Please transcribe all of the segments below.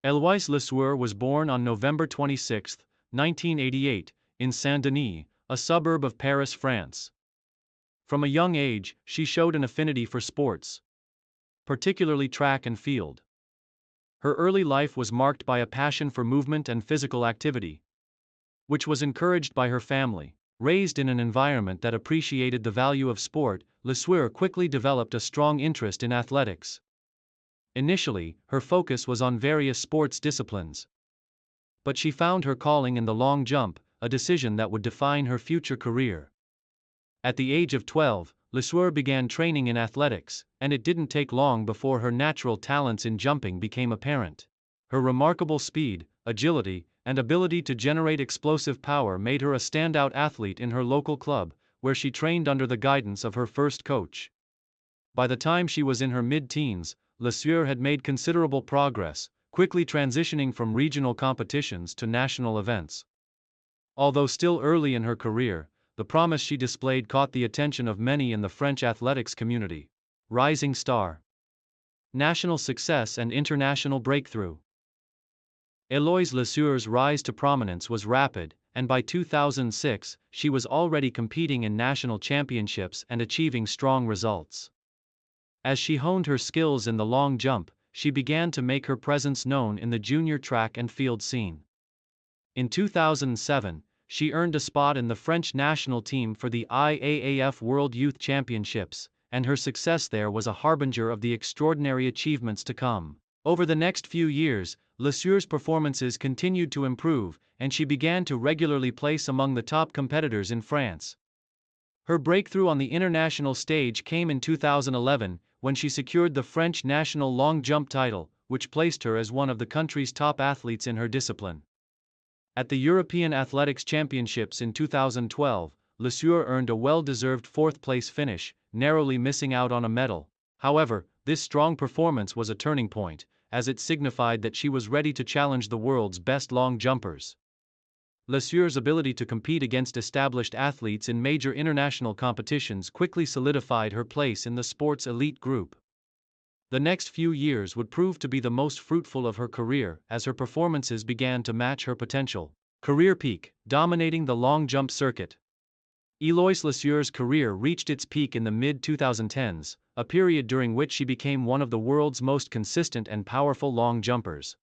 Eloise Lesueur was born on November 26, 1988, in Saint-Denis, a suburb of Paris, France. From a young age, she showed an affinity for sports, particularly track and field. Her early life was marked by a passion for movement and physical activity, which was encouraged by her family. Raised in an environment that appreciated the value of sport, Lesueur quickly developed a strong interest in athletics. Initially, her focus was on various sports disciplines. But she found her calling in the long jump, a decision that would define her future career. At the age of 12, Lesueur began training in athletics, and it didn't take long before her natural talents in jumping became apparent. Her remarkable speed, agility, and ability to generate explosive power made her a standout athlete in her local club, where she trained under the guidance of her first coach. By the time she was in her mid-teens, Lesueur had made considerable progress, quickly transitioning from regional competitions to national events. Although still early in her career, the promise she displayed caught the attention of many in the French athletics community. Rising star, national success and international breakthrough. Eloise Lesueur's rise to prominence was rapid, and by 2006, she was already competing in national championships and achieving strong results. As she honed her skills in the long jump, she began to make her presence known in the junior track and field scene. In 2007, she earned a spot in the French national team for the IAAF World Youth Championships, and her success there was a harbinger of the extraordinary achievements to come. Over the next few years, Lesueur's performances continued to improve, and she began to regularly place among the top competitors in France. Her breakthrough on the international stage came in 2011, when she secured the French national long jump title, which placed her as one of the country's top athletes in her discipline. At the European Athletics Championships in 2012, Lesueur earned a well-deserved fourth-place finish, narrowly missing out on a medal. However, this strong performance was a turning point, as it signified that she was ready to challenge the world's best long jumpers. Lesueur's ability to compete against established athletes in major international competitions quickly solidified her place in the sport's elite group. The next few years would prove to be the most fruitful of her career as her performances began to match her potential. Career peak, dominating the long jump circuit. Eloise Lesueur's career reached its peak in the mid-2010s, a period during which she became one of the world's most consistent and powerful long jumpers.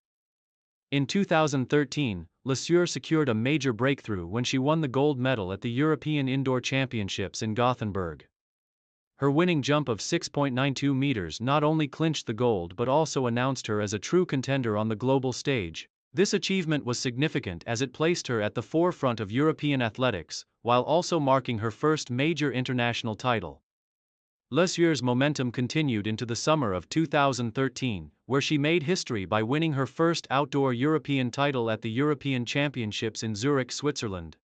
In 2013, Lesueur secured a major breakthrough when she won the gold medal at the European Indoor Championships in Gothenburg. Her winning jump of 6.92 meters not only clinched the gold but also announced her as a true contender on the global stage. This achievement was significant as it placed her at the forefront of European athletics, while also marking her first major international title. Lesueur's momentum continued into the summer of 2013, where she made history by winning her first outdoor European title at the European Championships in Zurich, Switzerland.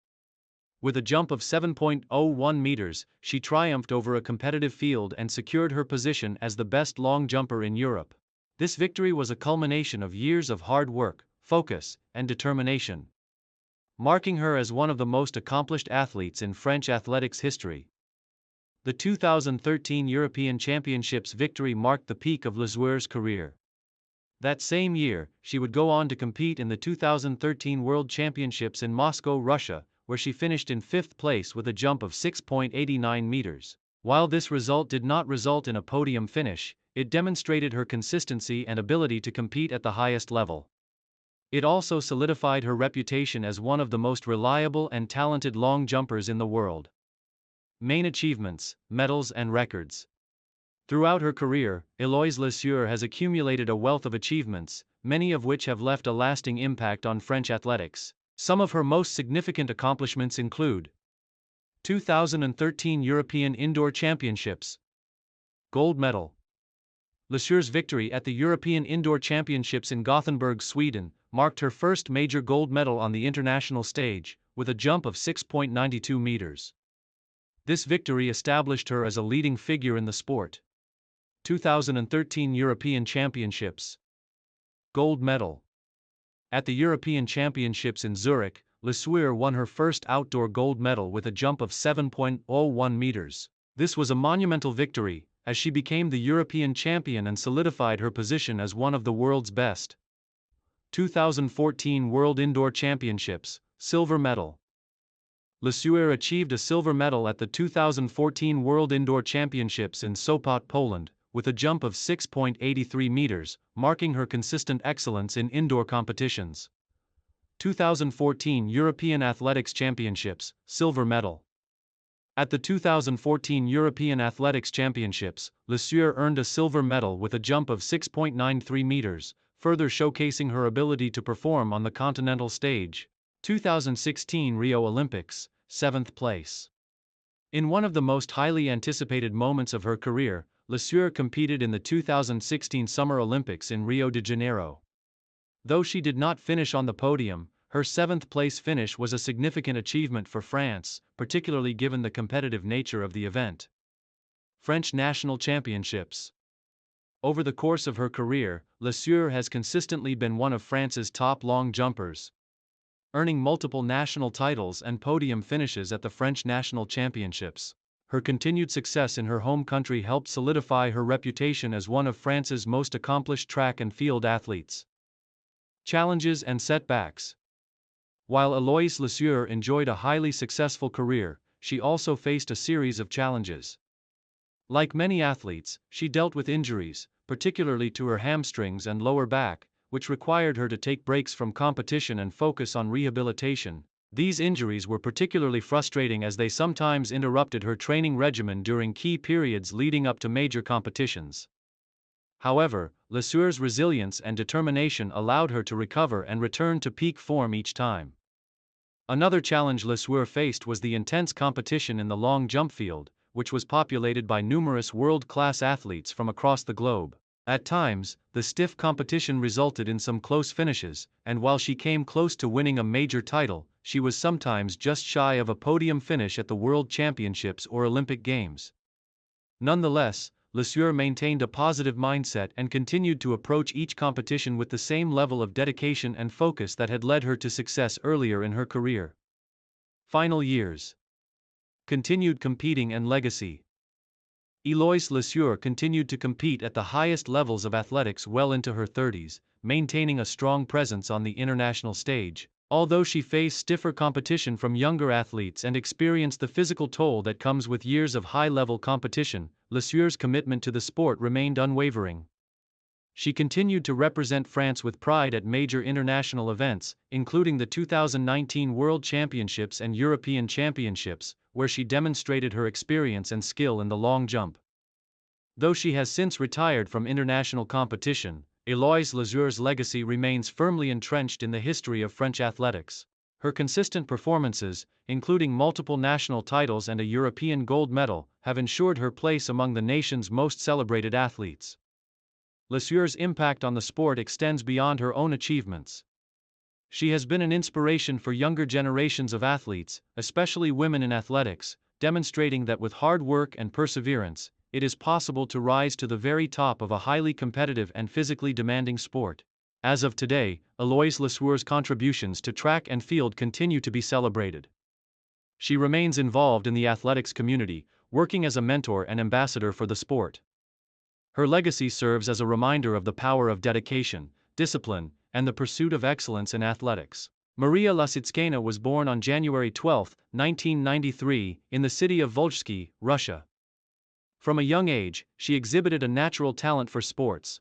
With a jump of 7.01 meters, she triumphed over a competitive field and secured her position as the best long jumper in Europe. This victory was a culmination of years of hard work, focus, and determination, marking her as one of the most accomplished athletes in French athletics history. The 2013 European Championships victory marked the peak of Lesueur's career. That same year, she would go on to compete in the 2013 World Championships in Moscow, Russia, where she finished in fifth place with a jump of 6.89 meters. While this result did not result in a podium finish, it demonstrated her consistency and ability to compete at the highest level. It also solidified her reputation as one of the most reliable and talented long jumpers in the world. Main achievements, medals and records. Throughout her career, Eloise Lesueur has accumulated a wealth of achievements, many of which have left a lasting impact on French athletics. Some of her most significant accomplishments include 2013 European Indoor Championships. Gold medal. Lesueur's victory at the European Indoor Championships in Gothenburg, Sweden, marked her first major gold medal on the international stage, with a jump of 6.92 meters. This victory established her as a leading figure in the sport. 2013 European Championships. Gold medal. At the European Championships in Zurich, Lesueur won her first outdoor gold medal with a jump of 7.01 meters. This was a monumental victory, as she became the European champion and solidified her position as one of the world's best. 2014 World Indoor Championships, silver medal. Lesueur achieved a silver medal at the 2014 World Indoor Championships in Sopot, Poland, with a jump of 6.83 meters, marking her consistent excellence in indoor competitions. 2014 European Athletics Championships, silver medal. At the 2014 European Athletics Championships, Lesueur earned a silver medal with a jump of 6.93 meters, further showcasing her ability to perform on the continental stage. 2016 Rio Olympics, 7th place. In one of the most highly anticipated moments of her career, Lesueur competed in the 2016 Summer Olympics in Rio de Janeiro. Though she did not finish on the podium, her 7th-place finish was a significant achievement for France, particularly given the competitive nature of the event. French National Championships. Over the course of her career, Lesueur has consistently been one of France's top long jumpers, earning multiple national titles and podium finishes at the French National Championships. Her continued success in her home country helped solidify her reputation as one of France's most accomplished track and field athletes. Challenges and setbacks. While Eloise Lesueur enjoyed a highly successful career, she also faced a series of challenges. Like many athletes, she dealt with injuries, particularly to her hamstrings and lower back, which required her to take breaks from competition and focus on rehabilitation. These injuries were particularly frustrating as they sometimes interrupted her training regimen during key periods leading up to major competitions. However, Lesueur's resilience and determination allowed her to recover and return to peak form each time. Another challenge Lesueur faced was the intense competition in the long jump field, which was populated by numerous world-class athletes from across the globe. At times, the stiff competition resulted in some close finishes, and while she came close to winning a major title, she was sometimes just shy of a podium finish at the World Championships or Olympic Games. Nonetheless, Lesueur maintained a positive mindset and continued to approach each competition with the same level of dedication and focus that had led her to success earlier in her career. Final years. Continued competing and legacy. Eloise Lesueur continued to compete at the highest levels of athletics well into her 30s, maintaining a strong presence on the international stage. Although she faced stiffer competition from younger athletes and experienced the physical toll that comes with years of high-level competition, Lesueur's commitment to the sport remained unwavering. She continued to represent France with pride at major international events, including the 2019 World Championships and European Championships, where she demonstrated her experience and skill in the long jump. Though she has since retired from international competition, Eloise Lesueur's legacy remains firmly entrenched in the history of French athletics. Her consistent performances, including multiple national titles and a European gold medal, have ensured her place among the nation's most celebrated athletes. Lesueur's impact on the sport extends beyond her own achievements. She has been an inspiration for younger generations of athletes, especially women in athletics, demonstrating that with hard work and perseverance, it is possible to rise to the very top of a highly competitive and physically demanding sport. As of today, Eloise Lesueur's contributions to track and field continue to be celebrated. She remains involved in the athletics community, working as a mentor and ambassador for the sport. Her legacy serves as a reminder of the power of dedication, discipline, and the pursuit of excellence in athletics. Maria Lasitskina was born on January 12, 1993, in the city of Volzhsky, Russia. From a young age, she exhibited a natural talent for sports,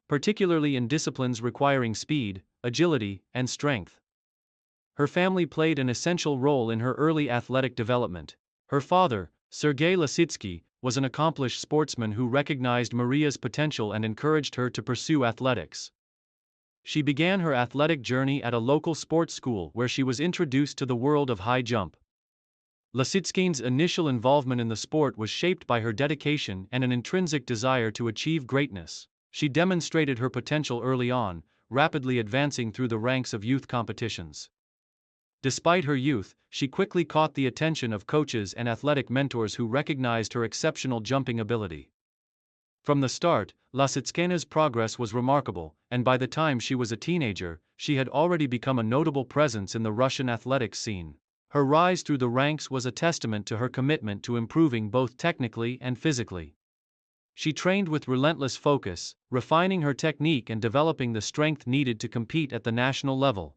particularly in disciplines requiring speed, agility, and strength. Her family played an essential role in her early athletic development. Her father, Sergei Lasitsky, was an accomplished sportsman who recognized Maria's potential and encouraged her to pursue athletics. She began her athletic journey at a local sports school where she was introduced to the world of high jump. Lasitskin's initial involvement in the sport was shaped by her dedication and an intrinsic desire to achieve greatness. She demonstrated her potential early on, rapidly advancing through the ranks of youth competitions. Despite her youth, she quickly caught the attention of coaches and athletic mentors who recognized her exceptional jumping ability. From the start, Lasitskina's progress was remarkable, and by the time she was a teenager, she had already become a notable presence in the Russian athletics scene. Her rise through the ranks was a testament to her commitment to improving both technically and physically. She trained with relentless focus, refining her technique and developing the strength needed to compete at the national level.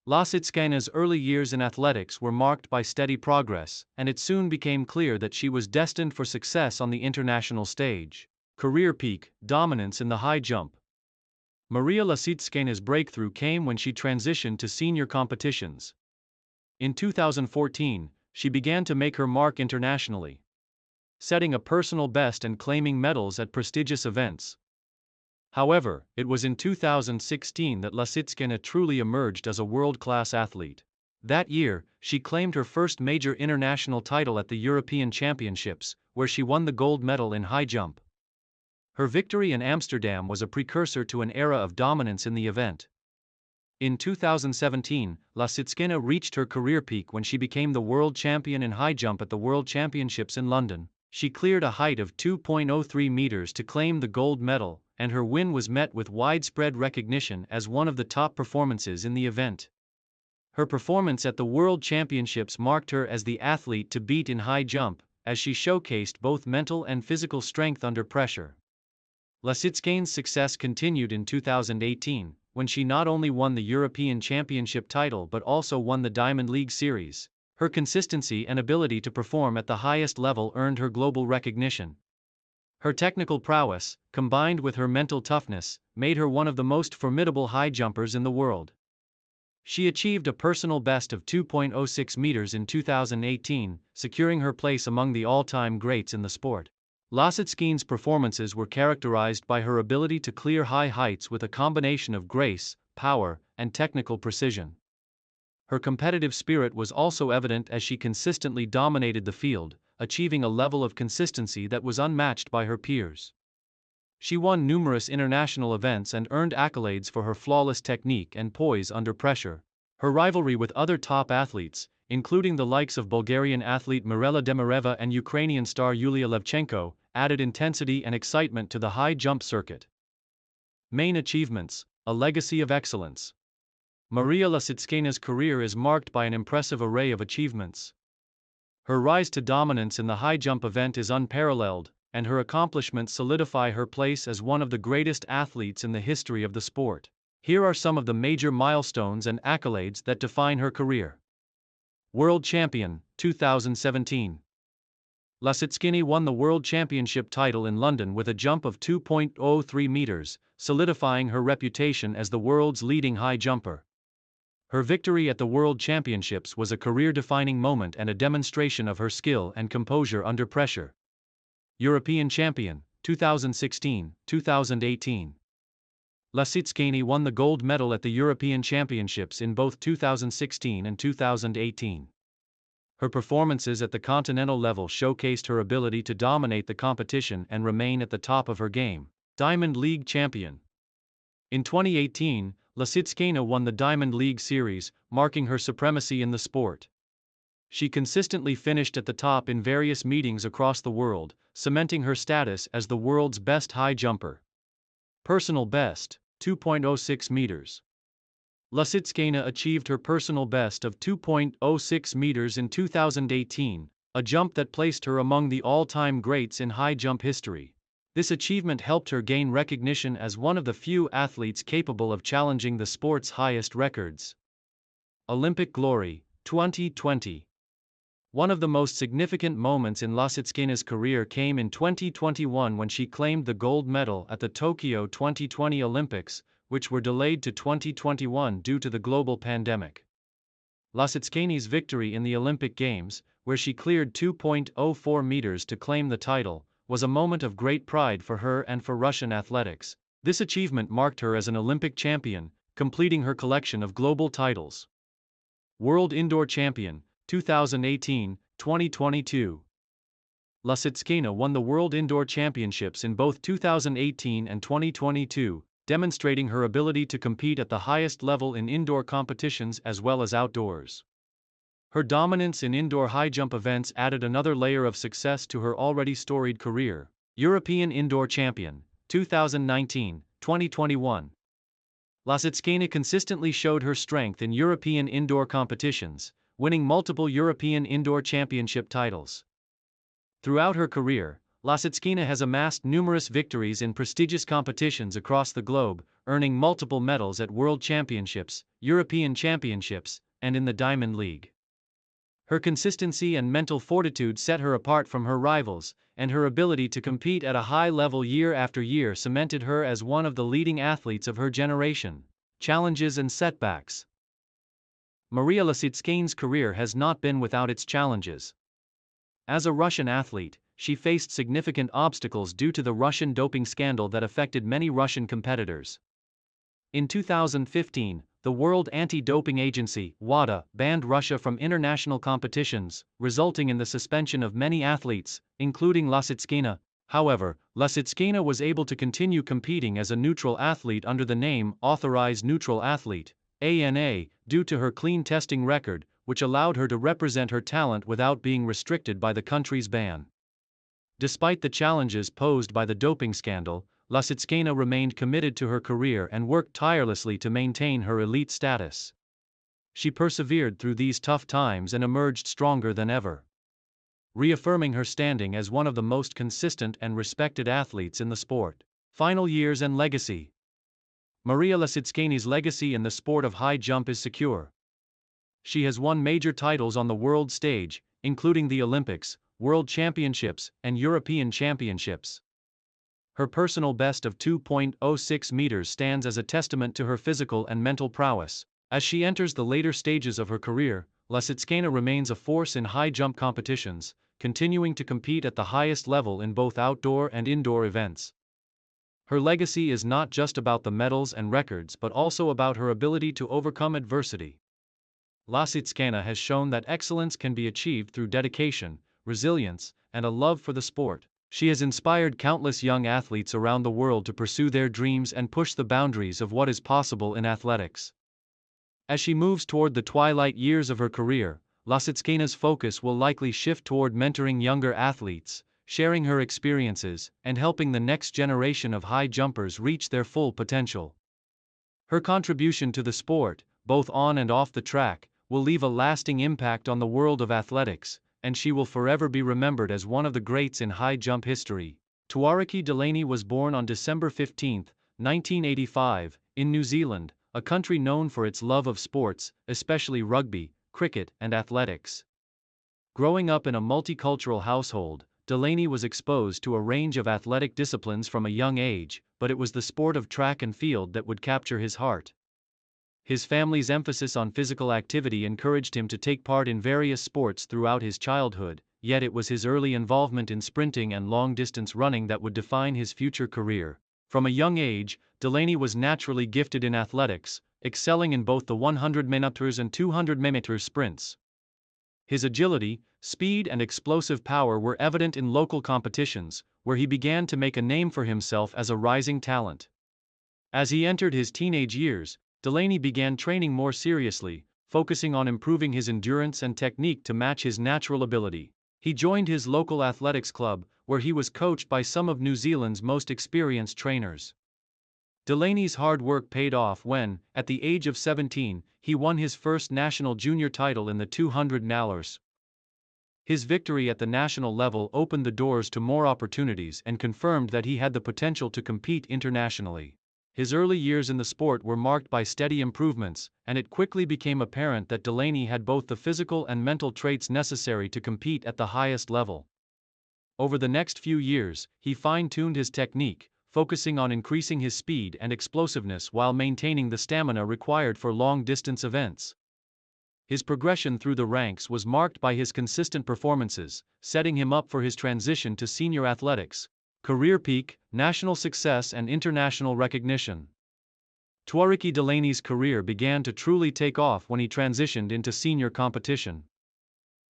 Lasitskaya's early years in athletics were marked by steady progress, and it soon became clear that she was destined for success on the international stage. Career peak, dominance in the high jump. Maria Lasitskaya's breakthrough came when she transitioned to senior competitions. In 2014, she began to make her mark internationally, setting a personal best and claiming medals at prestigious events. However, it was in 2016 that Lasitskaya truly emerged as a world-class athlete. That year, she claimed her first major international title at the European Championships, where she won the gold medal in high jump. Her victory in Amsterdam was a precursor to an era of dominance in the event. In 2017, Lasitskaya reached her career peak when she became the world champion in high jump at the World Championships in London. She cleared a height of 2.03 meters to claim the gold medal, and her win was met with widespread recognition as one of the top performances in the event. Her performance at the World Championships marked her as the athlete to beat in high jump, as she showcased both mental and physical strength under pressure. Lasitskaya's success continued in 2018, when she not only won the European Championship title but also won the Diamond League Series. Her consistency and ability to perform at the highest level earned her global recognition. Her technical prowess, combined with her mental toughness, made her one of the most formidable high jumpers in the world. She achieved a personal best of 2.06 meters in 2018, securing her place among the all-time greats in the sport. Lasitskaya's performances were characterized by her ability to clear high heights with a combination of grace, power, and technical precision. Her competitive spirit was also evident as she consistently dominated the field, achieving a level of consistency that was unmatched by her peers. She won numerous international events and earned accolades for her flawless technique and poise under pressure. Her rivalry with other top athletes, including the likes of Bulgarian athlete Mirela Demireva and Ukrainian star Yulia Levchenko, added intensity and excitement to the high jump circuit. Main achievements: a legacy of excellence. Maria Lasitskaya's career is marked by an impressive array of achievements. Her rise to dominance in the high jump event is unparalleled, and her accomplishments solidify her place as one of the greatest athletes in the history of the sport. Here are some of the major milestones and accolades that define her career. World Champion, 2017. Lasitskaya won the World Championship title in London with a jump of 2.03 meters, solidifying her reputation as the world's leading high jumper. Her victory at the World Championships was a career-defining moment and a demonstration of her skill and composure under pressure. European Champion, 2016-2018. Lasitskaya won the gold medal at the European Championships in both 2016 and 2018. Her performances at the continental level showcased her ability to dominate the competition and remain at the top of her game. Diamond League Champion. In 2018, Lasitskaya won the Diamond League Series, marking her supremacy in the sport. She consistently finished at the top in various meetings across the world, cementing her status as the world's best high jumper. Personal best, 2.06 meters. Lasitskaya achieved her personal best of 2.06 meters in 2018, a jump that placed her among the all-time greats in high jump history. This achievement helped her gain recognition as one of the few athletes capable of challenging the sport's highest records. Olympic Glory, 2020. One of the most significant moments in Lasitskaya's career came in 2021 when she claimed the gold medal at the Tokyo 2020 Olympics, which were delayed to 2021 due to the global pandemic. Lasitskaya's victory in the Olympic Games, where she cleared 2.04 meters to claim the title, was a moment of great pride for her and for Russian athletics. This achievement marked her as an Olympic champion, completing her collection of global titles. World Indoor Champion, 2018-2022. Lasitskaya won the World Indoor Championships in both 2018 and 2022, demonstrating her ability to compete at the highest level in indoor competitions as well as outdoors. Her dominance in indoor high jump events added another layer of success to her already storied career. European Indoor Champion, 2019-2021. Lasitskaya consistently showed her strength in European indoor competitions, winning multiple European Indoor Championship titles. Throughout her career, Lasitskina has amassed numerous victories in prestigious competitions across the globe, earning multiple medals at World Championships, European Championships, and in the Diamond League. Her consistency and mental fortitude set her apart from her rivals, and her ability to compete at a high level year after year cemented her as one of the leading athletes of her generation. Challenges and setbacks. Maria Lasitskina's career has not been without its challenges. As a Russian athlete, she faced significant obstacles due to the Russian doping scandal that affected many Russian competitors. In 2015, the World Anti-Doping Agency, WADA, banned Russia from international competitions, resulting in the suspension of many athletes, including Lasitskina. However, Lasitskina was able to continue competing as a neutral athlete under the name Authorized Neutral Athlete, ANA, due to her clean testing record, which allowed her to represent her talent without being restricted by the country's ban. Despite the challenges posed by the doping scandal, Lasitskina remained committed to her career and worked tirelessly to maintain her elite status. She persevered through these tough times and emerged stronger than ever, reaffirming her standing as one of the most consistent and respected athletes in the sport. Final years and legacy. Maria Lasitskina's legacy in the sport of high jump is secure. She has won major titles on the world stage, including the Olympics, World Championships, and European Championships. Her personal best of 2.06 meters stands as a testament to her physical and mental prowess. As she enters the later stages of her career, Lasitskina remains a force in high jump competitions, continuing to compete at the highest level in both outdoor and indoor events. Her legacy is not just about the medals and records but also about her ability to overcome adversity. Lasitskina has shown that excellence can be achieved through dedication, resilience, and a love for the sport. She has inspired countless young athletes around the world to pursue their dreams and push the boundaries of what is possible in athletics. As she moves toward the twilight years of her career, Lasitskina's focus will likely shift toward mentoring younger athletes, sharing her experiences, and helping the next generation of high jumpers reach their full potential. Her contribution to the sport, both on and off the track, will leave a lasting impact on the world of athletics, and she will forever be remembered as one of the greats in high jump history. Tuariki Delaney was born on December 15, 1985, in New Zealand, a country known for its love of sports, especially rugby, cricket, and athletics. Growing up in a multicultural household, Delaney was exposed to a range of athletic disciplines from a young age, but it was the sport of track and field that would capture his heart. His family's emphasis on physical activity encouraged him to take part in various sports throughout his childhood, yet it was his early involvement in sprinting and long-distance running that would define his future career. From a young age, Delaney was naturally gifted in athletics, excelling in both the 100 meters and 200 meters sprints. His agility, speed, and explosive power were evident in local competitions, where he began to make a name for himself as a rising talent. As he entered his teenage years, Delaney began training more seriously, focusing on improving his endurance and technique to match his natural ability. He joined his local athletics club, where he was coached by some of New Zealand's most experienced trainers. Delaney's hard work paid off when, at the age of 17, he won his first national junior title in the 200 meters. His victory at the national level opened the doors to more opportunities and confirmed that he had the potential to compete internationally. His early years in the sport were marked by steady improvements, and it quickly became apparent that Delaney had both the physical and mental traits necessary to compete at the highest level. Over the next few years, he fine-tuned his technique, focusing on increasing his speed and explosiveness while maintaining the stamina required for long-distance events. His progression through the ranks was marked by his consistent performances, setting him up for his transition to senior athletics. Career peak, national success and international recognition. Tuariki Delaney's career began to truly take off when he transitioned into senior competition.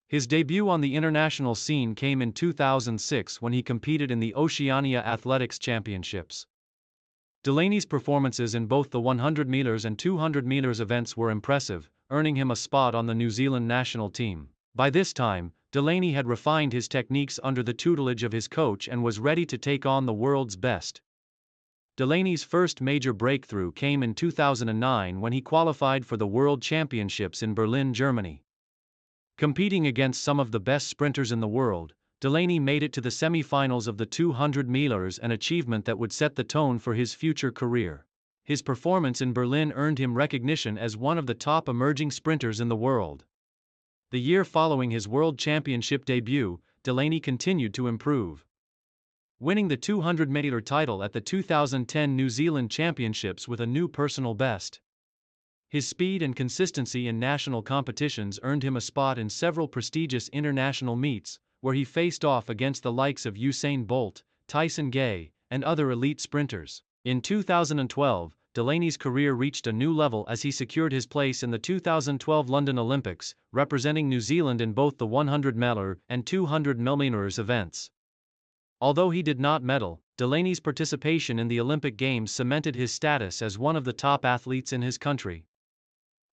His debut on the international scene came in 2006 when he competed in the Oceania Athletics Championships. Delaney's performances in both the 100 meters and 200 meters events were impressive, earning him a spot on the New Zealand national team. By this time, Delaney had refined his techniques under the tutelage of his coach and was ready to take on the world's best. Delaney's first major breakthrough came in 2009 when he qualified for the World Championships in Berlin, Germany. Competing against some of the best sprinters in the world, Delaney made it to the semi-finals of the 200 meters, an achievement that would set the tone for his future career. His performance in Berlin earned him recognition as one of the top emerging sprinters in the world. The year following his World Championship debut, Delaney continued to improve, winning the 200-meter title at the 2010 New Zealand Championships with a new personal best. His speed and consistency in national competitions earned him a spot in several prestigious international meets, where he faced off against the likes of Usain Bolt, Tyson Gay, and other elite sprinters. In 2012, Delaney's career reached a new level as he secured his place in the 2012 London Olympics, representing New Zealand in both the 100-meter and 200-meter events. Although he did not medal, Delaney's participation in the Olympic Games cemented his status as one of the top athletes in his country.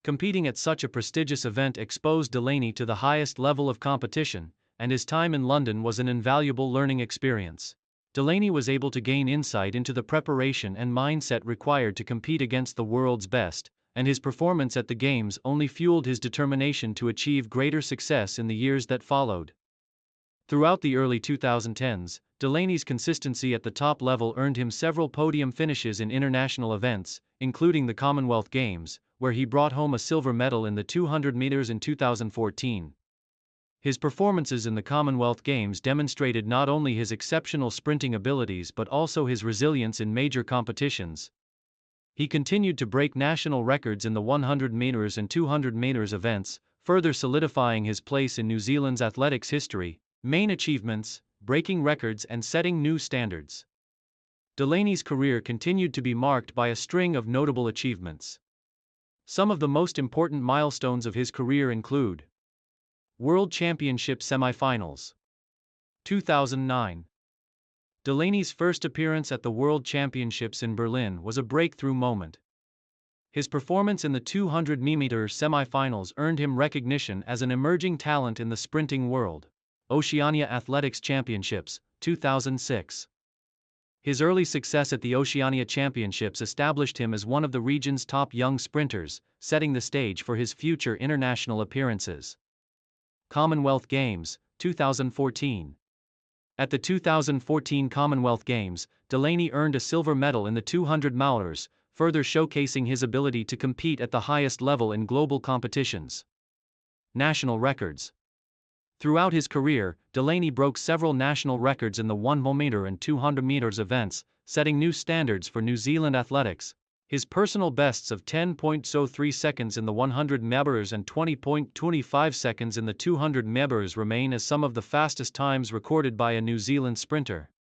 Competing at such a prestigious event exposed Delaney to the highest level of competition, and his time in London was an invaluable learning experience. Delaney was able to gain insight into the preparation and mindset required to compete against the world's best, and his performance at the Games only fueled his determination to achieve greater success in the years that followed. Throughout the early 2010s, Delaney's consistency at the top level earned him several podium finishes in international events, including the Commonwealth Games, where he brought home a silver medal in the 200 meters in 2014. His performances in the Commonwealth Games demonstrated not only his exceptional sprinting abilities but also his resilience in major competitions. He continued to break national records in the 100 meters and 200 meters events, further solidifying his place in New Zealand's athletics history. Main achievements: breaking records and setting new standards. Delaney's career continued to be marked by a string of notable achievements. Some of the most important milestones of his career include: World Championship Semifinals. 2009. Delaney's first appearance at the World Championships in Berlin was a breakthrough moment. His performance in the 200-meter semifinals earned him recognition as an emerging talent in the sprinting world. Oceania Athletics Championships, 2006. His early success at the Oceania Championships established him as one of the region's top young sprinters, setting the stage for his future international appearances. Commonwealth Games, 2014. At the 2014 Commonwealth Games, Delaney earned a silver medal in the 200 meters, further showcasing his ability to compete at the highest level in global competitions. National records. Throughout his career, Delaney broke several national records in the 100 meter and 200 meters events, setting new standards for New Zealand athletics. His personal bests of 10.03 seconds in the 100 meters and 20.25 seconds in the 200 meters remain as some of the fastest times recorded by a New Zealand sprinter.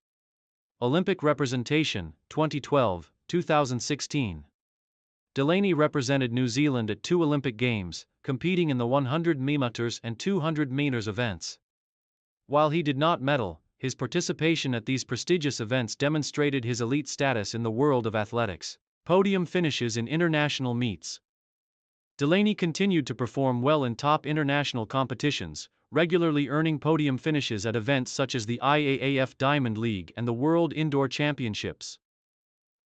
Olympic representation, 2012, 2016. Delaney represented New Zealand at 2 Olympic Games, competing in the 100 meters and 200 meters events. While he did not medal, his participation at these prestigious events demonstrated his elite status in the world of athletics. Podium finishes in international meets. Delaney continued to perform well in top international competitions, regularly earning podium finishes at events such as the IAAF Diamond League and the World Indoor Championships.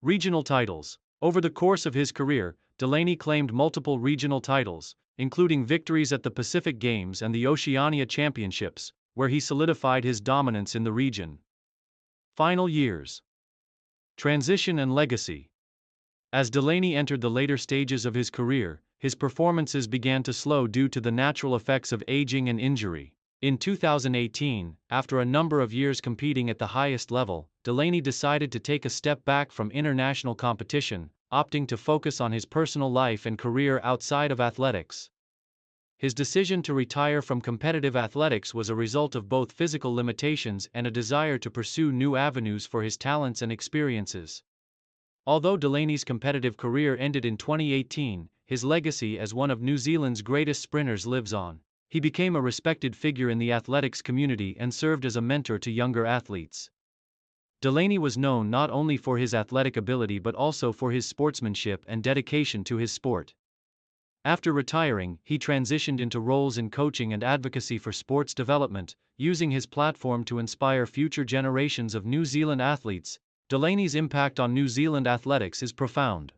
Regional titles. Over the course of his career, Delaney claimed multiple regional titles, including victories at the Pacific Games and the Oceania Championships, where he solidified his dominance in the region. Final years. Transition and legacy. As Delaney entered the later stages of his career, his performances began to slow due to the natural effects of aging and injury. In 2018, after a number of years competing at the highest level, Delaney decided to take a step back from international competition, opting to focus on his personal life and career outside of athletics. His decision to retire from competitive athletics was a result of both physical limitations and a desire to pursue new avenues for his talents and experiences. Although Delaney's competitive career ended in 2018, his legacy as one of New Zealand's greatest sprinters lives on. He became a respected figure in the athletics community and served as a mentor to younger athletes. Delaney was known not only for his athletic ability but also for his sportsmanship and dedication to his sport. After retiring, he transitioned into roles in coaching and advocacy for sports development, using his platform to inspire future generations of New Zealand athletes. Delaney's impact on New Zealand athletics is profound.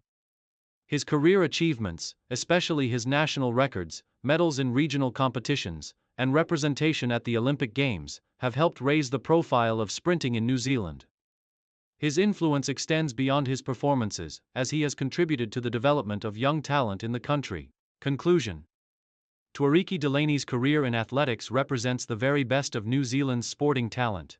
His career achievements, especially his national records, medals in regional competitions, and representation at the Olympic Games have helped raise the profile of sprinting in New Zealand. His influence extends beyond his performances, as he has contributed to the development of young talent in the country. Conclusion: Twariki Delaney's career in athletics represents the very best of New Zealand's sporting talent.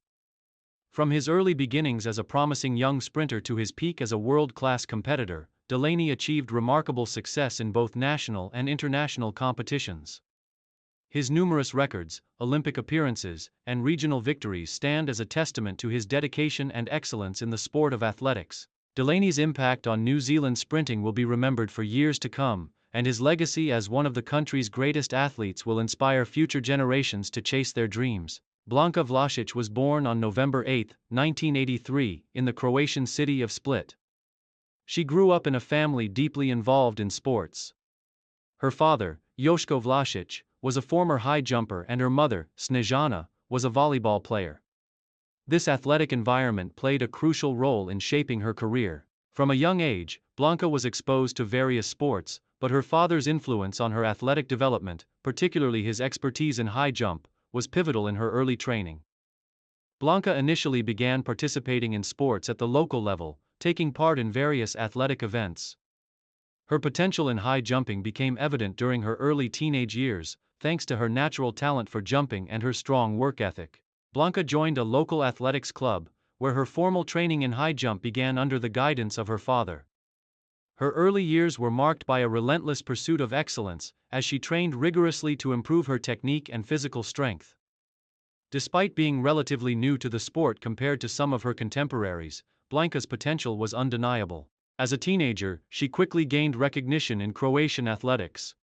From his early beginnings as a promising young sprinter to his peak as a world-class competitor, Delaney achieved remarkable success in both national and international competitions. His numerous records, Olympic appearances, and regional victories stand as a testament to his dedication and excellence in the sport of athletics. Delaney's impact on New Zealand sprinting will be remembered for years to come, and his legacy as one of the country's greatest athletes will inspire future generations to chase their dreams. Blanka Vlasic was born on November 8, 1983, in the Croatian city of Split. She grew up in a family deeply involved in sports. Her father, Joško Vlasic, was a former high jumper, and her mother, Snezana, was a volleyball player. This athletic environment played a crucial role in shaping her career. From a young age, Blanka was exposed to various sports, but her father's influence on her athletic development, particularly his expertise in high jump, was pivotal in her early training. Blanka initially began participating in sports at the local level, taking part in various athletic events. Her potential in high jumping became evident during her early teenage years, thanks to her natural talent for jumping and her strong work ethic. Blanka joined a local athletics club, where her formal training in high jump began under the guidance of her father. Her early years were marked by a relentless pursuit of excellence, as she trained rigorously to improve her technique and physical strength. Despite being relatively new to the sport compared to some of her contemporaries, Blanka's potential was undeniable. As a teenager, she quickly gained recognition in Croatian athletics.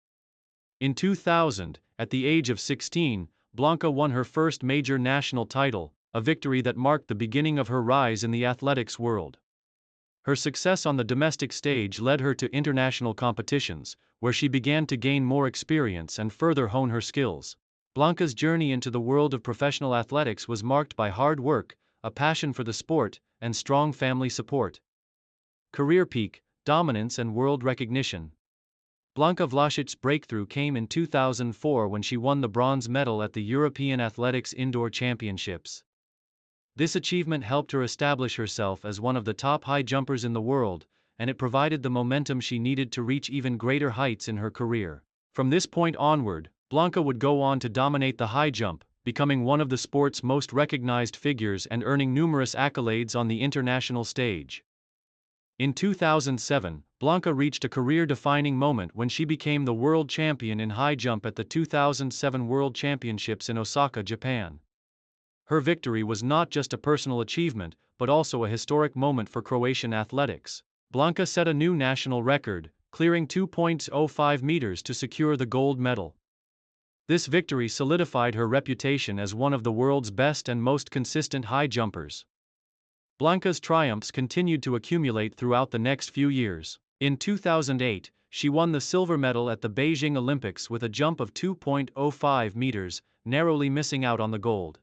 In 2000, at the age of 16, Blanka won her first major national title, a victory that marked the beginning of her rise in the athletics world. Her success on the domestic stage led her to international competitions, where she began to gain more experience and further hone her skills. Blanka's journey into the world of professional athletics was marked by hard work, a passion for the sport, and strong family support. Career peak, dominance and world recognition. Blanka Vlasic's breakthrough came in 2004 when she won the bronze medal at the European Athletics Indoor Championships. This achievement helped her establish herself as one of the top high jumpers in the world, and it provided the momentum she needed to reach even greater heights in her career. From this point onward, Blanka would go on to dominate the high jump, becoming one of the sport's most recognized figures and earning numerous accolades on the international stage. In 2007, Blanka reached a career-defining moment when she became the world champion in high jump at the 2007 World Championships in Osaka, Japan. Her victory was not just a personal achievement, but also a historic moment for Croatian athletics. Blanka set a new national record, clearing 2.05 meters to secure the gold medal. This victory solidified her reputation as one of the world's best and most consistent high jumpers. Blanka's triumphs continued to accumulate throughout the next few years. In 2008, she won the silver medal at the Beijing Olympics with a jump of 2.05 meters, narrowly missing out on the gold.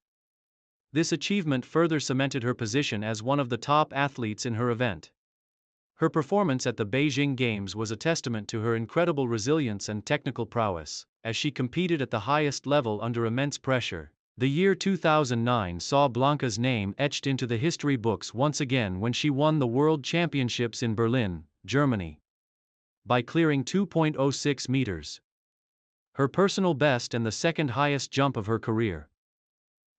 This achievement further cemented her position as one of the top athletes in her event. Her performance at the Beijing Games was a testament to her incredible resilience and technical prowess, as she competed at the highest level under immense pressure. The year 2009 saw Blanka's name etched into the history books once again when she won the World Championships in Berlin, Germany, by clearing 2.06 meters. Her personal best and the second highest jump of her career.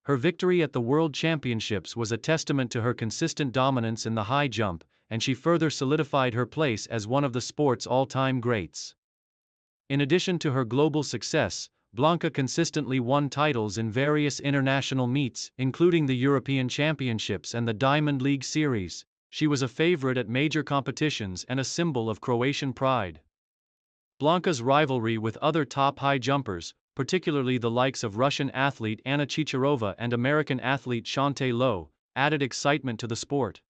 Her victory at the World Championships was a testament to her consistent dominance in the high jump, and she further solidified her place as one of the sport's all-time greats. In addition to her global success, Blanka consistently won titles in various international meets, including the European Championships and the Diamond League Series. She was a favorite at major competitions and a symbol of Croatian pride. Blanka's rivalry with other top high jumpers, particularly the likes of Russian athlete Anna Chicharova and American athlete Shante Lowe, added excitement to the sport.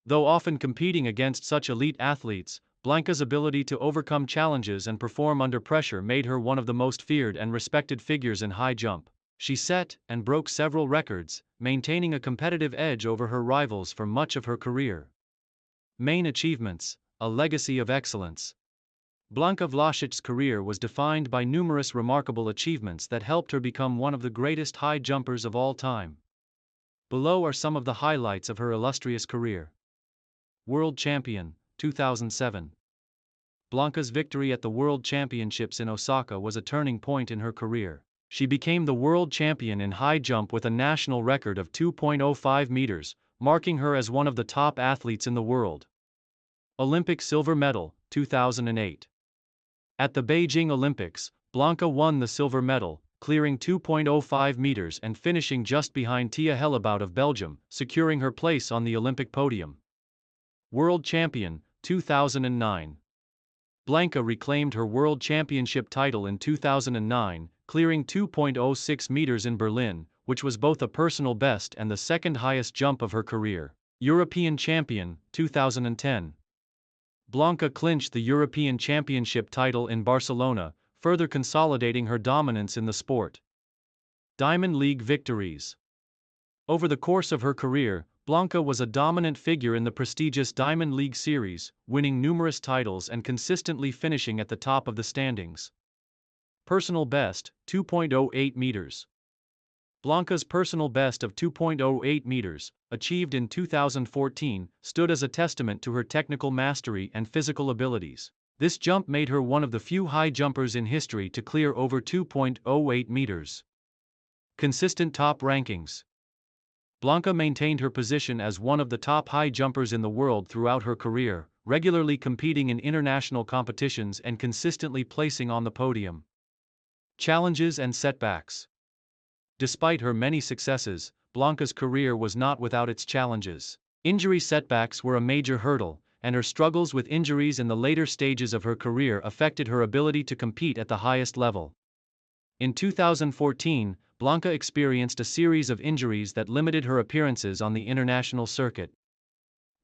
Though often competing against such elite athletes, Blanka's ability to overcome challenges and perform under pressure made her one of the most feared and respected figures in high jump. She set and broke several records, maintaining a competitive edge over her rivals for much of her career. Main achievements: a legacy of excellence. Blanka Vlasich's career was defined by numerous remarkable achievements that helped her become one of the greatest high jumpers of all time. Below are some of the highlights of her illustrious career. World Champion, 2007. Blanka's victory at the World Championships in Osaka was a turning point in her career. She became the world champion in high jump with a national record of 2.05 meters, marking her as one of the top athletes in the world. Olympic silver medal, 2008. At the Beijing Olympics, Blanka won the silver medal, clearing 2.05 meters and finishing just behind Tia Hellebaut of Belgium, securing her place on the Olympic podium. World Champion, 2009. Blanka reclaimed her World Championship title in 2009, clearing 2.06 meters in Berlin, which was both a personal best and the second highest jump of her career. European Champion, 2010. Blanka clinched the European Championship title in Barcelona, further consolidating her dominance in the sport. Diamond League victories. Over the course of her career, Blanka was a dominant figure in the prestigious Diamond League series, winning numerous titles and consistently finishing at the top of the standings. Personal best, 2.08 meters. Blanka's personal best of 2.08 meters, achieved in 2014, stood as a testament to her technical mastery and physical abilities. This jump made her one of the few high jumpers in history to clear over 2.08 meters. Consistent top rankings. Blanka maintained her position as one of the top high jumpers in the world throughout her career, regularly competing in international competitions and consistently placing on the podium. Challenges and setbacks. Despite her many successes, Blanka's career was not without its challenges. Injury setbacks were a major hurdle, and her struggles with injuries in the later stages of her career affected her ability to compete at the highest level. In 2014, Blanka experienced a series of injuries that limited her appearances on the international circuit.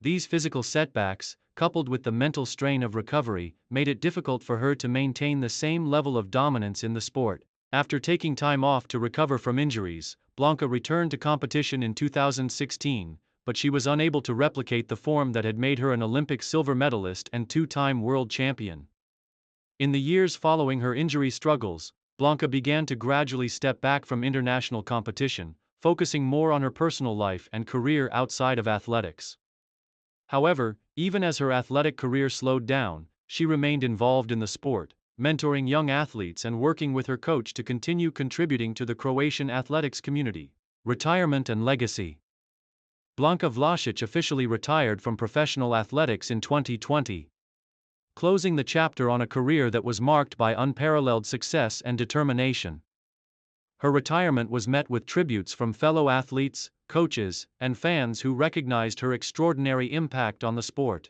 These physical setbacks, coupled with the mental strain of recovery, made it difficult for her to maintain the same level of dominance in the sport. After taking time off to recover from injuries, Blanka returned to competition in 2016, but she was unable to replicate the form that had made her an Olympic silver medalist and two-time world champion. In the years following her injury struggles, Blanka began to gradually step back from international competition, focusing more on her personal life and career outside of athletics. However, even as her athletic career slowed down, she remained involved in the sport, mentoring young athletes and working with her coach to continue contributing to the Croatian athletics community. Retirement and legacy. Blanka Vlasic officially retired from professional athletics in 2020, closing the chapter on a career that was marked by unparalleled success and determination. Her retirement was met with tributes from fellow athletes, coaches, and fans who recognized her extraordinary impact on the sport.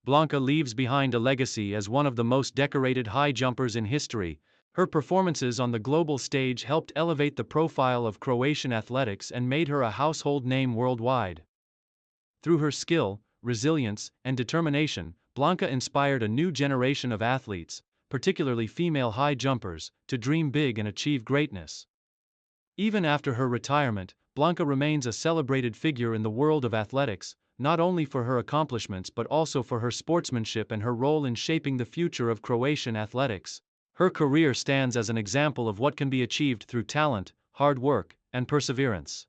Blanka leaves behind a legacy as one of the most decorated high jumpers in history. Her performances on the global stage helped elevate the profile of Croatian athletics and made her a household name worldwide. Through her skill, resilience, and determination, Blanka inspired a new generation of athletes, particularly female high jumpers, to dream big and achieve greatness. Even after her retirement, Blanka remains a celebrated figure in the world of athletics, not only for her accomplishments but also for her sportsmanship and her role in shaping the future of Croatian athletics. Her career stands as an example of what can be achieved through talent, hard work, and perseverance.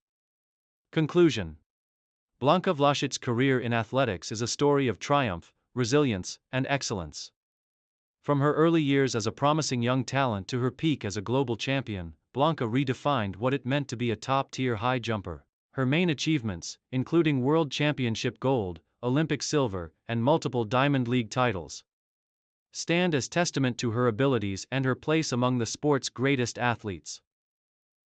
Conclusion. Blanka Vlasic's career in athletics is a story of triumph, resilience, and excellence. From her early years as a promising young talent to her peak as a global champion, Blanka redefined what it meant to be a top-tier high jumper. Her main achievements, including World Championship gold, Olympic silver, and multiple Diamond League titles, stand as testament to her abilities and her place among the sport's greatest athletes.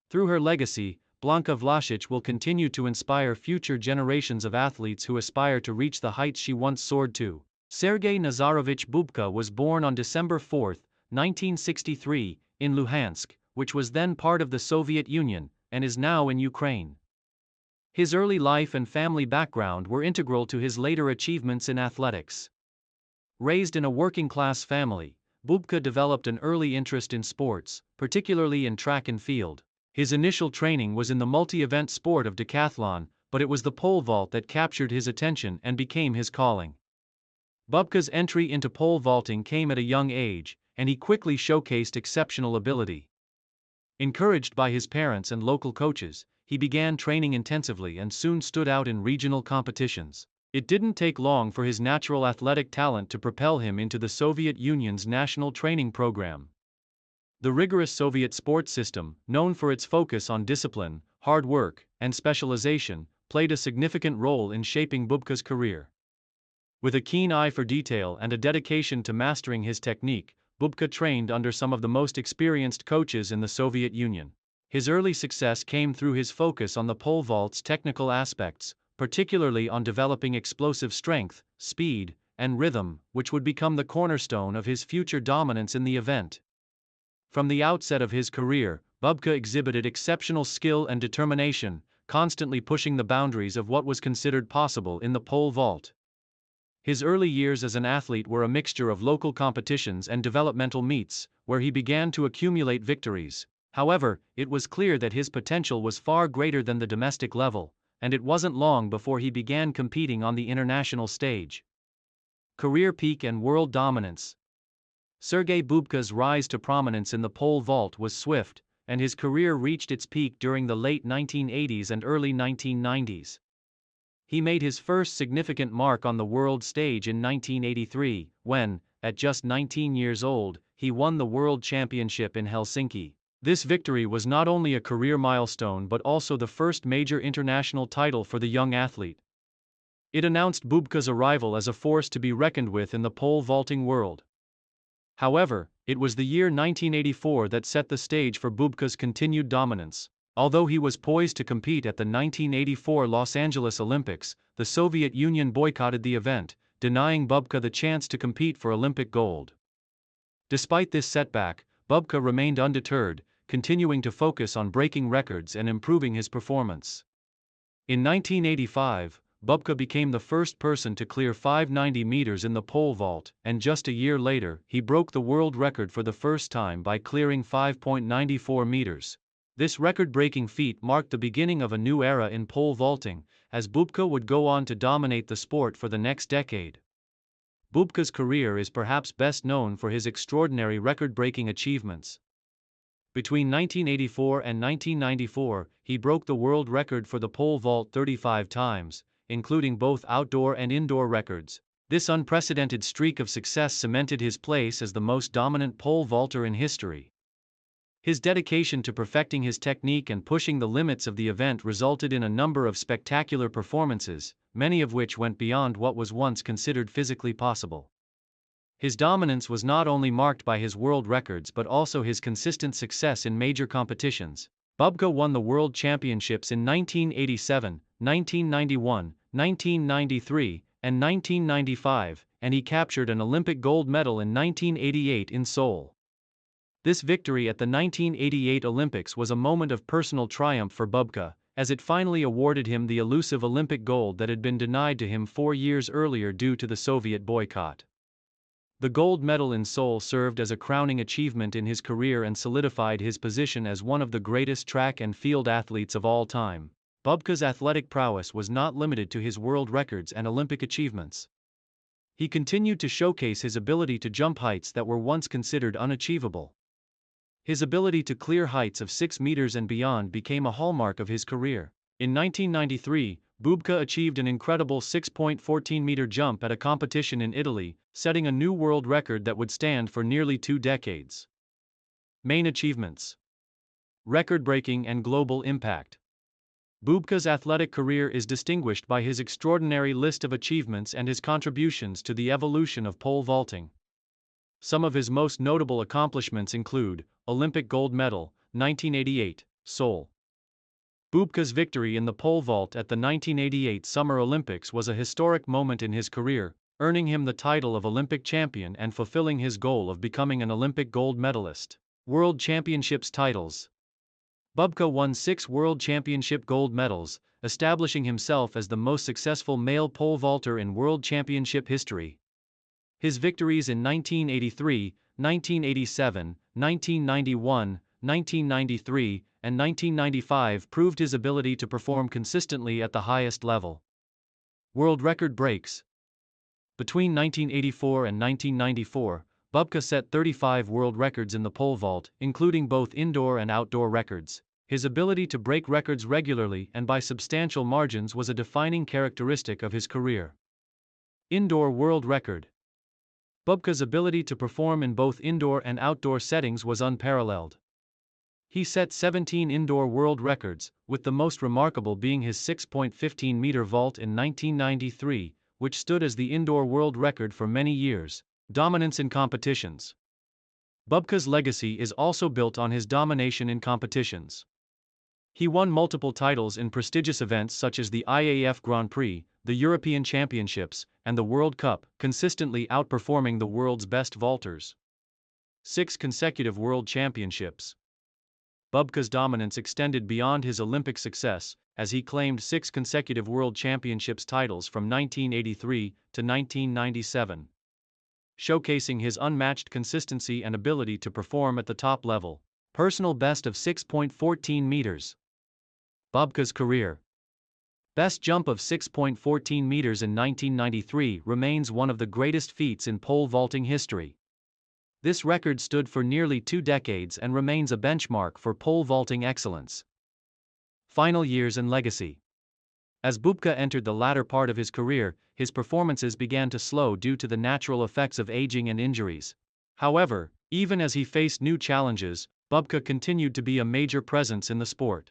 Through her legacy, Blanka Vlasic will continue to inspire future generations of athletes who aspire to reach the heights she once soared to. Sergei Nazarovich Bubka was born on December 4, 1963, in Luhansk, which was then part of the Soviet Union, and is now in Ukraine. His early life and family background were integral to his later achievements in athletics. Raised in a working-class family, Bubka developed an early interest in sports, particularly in track and field. His initial training was in the multi-event sport of decathlon, but it was the pole vault that captured his attention and became his calling. Bubka's entry into pole vaulting came at a young age, and he quickly showcased exceptional ability. Encouraged by his parents and local coaches, he began training intensively and soon stood out in regional competitions. It didn't take long for his natural athletic talent to propel him into the Soviet Union's national training program. The rigorous Soviet sports system, known for its focus on discipline, hard work, and specialization, played a significant role in shaping Bubka's career. With a keen eye for detail and a dedication to mastering his technique, Bubka trained under some of the most experienced coaches in the Soviet Union. His early success came through his focus on the pole vault's technical aspects, particularly on developing explosive strength, speed, and rhythm, which would become the cornerstone of his future dominance in the event. From the outset of his career, Bubka exhibited exceptional skill and determination, constantly pushing the boundaries of what was considered possible in the pole vault. His early years as an athlete were a mixture of local competitions and developmental meets, where he began to accumulate victories. However, it was clear that his potential was far greater than the domestic level, and it wasn't long before he began competing on the international stage. Career peak and world dominance. Sergei Bubka's rise to prominence in the pole vault was swift, and his career reached its peak during the late 1980s and early 1990s. He made his first significant mark on the world stage in 1983, when, at just 19 years old, he won the World Championship in Helsinki. This victory was not only a career milestone but also the first major international title for the young athlete. It announced Bubka's arrival as a force to be reckoned with in the pole vaulting world. However, it was the year 1984 that set the stage for Bubka's continued dominance. Although he was poised to compete at the 1984 Los Angeles Olympics, the Soviet Union boycotted the event, denying Bubka the chance to compete for Olympic gold. Despite this setback, Bubka remained undeterred, continuing to focus on breaking records and improving his performance. In 1985, Bubka became the first person to clear 590 meters in the pole vault, and just a year later, he broke the world record for the first time by clearing 5.94 meters. This record-breaking feat marked the beginning of a new era in pole vaulting, as Bubka would go on to dominate the sport for the next decade. Bubka's career is perhaps best known for his extraordinary record-breaking achievements. Between 1984 and 1994, he broke the world record for the pole vault 35 times, including both outdoor and indoor records. This unprecedented streak of success cemented his place as the most dominant pole vaulter in history. His dedication to perfecting his technique and pushing the limits of the event resulted in a number of spectacular performances, many of which went beyond what was once considered physically possible. His dominance was not only marked by his world records but also his consistent success in major competitions. Bubka won the World Championships in 1987, 1991, 1993, and 1995, and he captured an Olympic gold medal in 1988 in Seoul. This victory at the 1988 Olympics was a moment of personal triumph for Bubka, as it finally awarded him the elusive Olympic gold that had been denied to him 4 years earlier due to the Soviet boycott. The gold medal in Seoul served as a crowning achievement in his career and solidified his position as one of the greatest track and field athletes of all time. Bubka's athletic prowess was not limited to his world records and Olympic achievements. He continued to showcase his ability to jump heights that were once considered unachievable. His ability to clear heights of 6 meters and beyond became a hallmark of his career. In 1993, Bubka achieved an incredible 6.14-meter jump at a competition in Italy, setting a new world record that would stand for nearly 2 decades. Main achievements: record-breaking and global impact. Bubka's athletic career is distinguished by his extraordinary list of achievements and his contributions to the evolution of pole vaulting. Some of his most notable accomplishments include Olympic gold medal, 1988, Seoul. Bubka's victory in the pole vault at the 1988 Summer Olympics was a historic moment in his career, earning him the title of Olympic champion and fulfilling his goal of becoming an Olympic gold medalist. World Championships titles. Bubka won 6 World Championship gold medals, establishing himself as the most successful male pole vaulter in World Championship history. His victories in 1983, 1987, 1991, 1993, and 1995 proved his ability to perform consistently at the highest level. World record breaks. Between 1984 and 1994, Bubka set 35 world records in the pole vault, including both indoor and outdoor records. His ability to break records regularly and by substantial margins was a defining characteristic of his career. Indoor world record. Bubka's ability to perform in both indoor and outdoor settings was unparalleled. He set 17 indoor world records, with the most remarkable being his 6.15-meter vault in 1993, which stood as the indoor world record for many years. Dominance in competitions. Bubka's legacy is also built on his domination in competitions. He won multiple titles in prestigious events such as the IAAF Grand Prix, the European Championships, and the World Cup, consistently outperforming the world's best vaulters. 6 consecutive World Championships. Bubka's dominance extended beyond his Olympic success, as he claimed 6 consecutive World Championships titles from 1983 to 1997. Showcasing his unmatched consistency and ability to perform at the top level. Personal best of 6.14 meters. Bubka's career. Best jump of 6.14 meters in 1993 remains one of the greatest feats in pole vaulting history. This record stood for nearly 2 decades and remains a benchmark for pole vaulting excellence. Final years and legacy. As Bubka entered the latter part of his career, his performances began to slow due to the natural effects of aging and injuries. However, even as he faced new challenges, Bubka continued to be a major presence in the sport.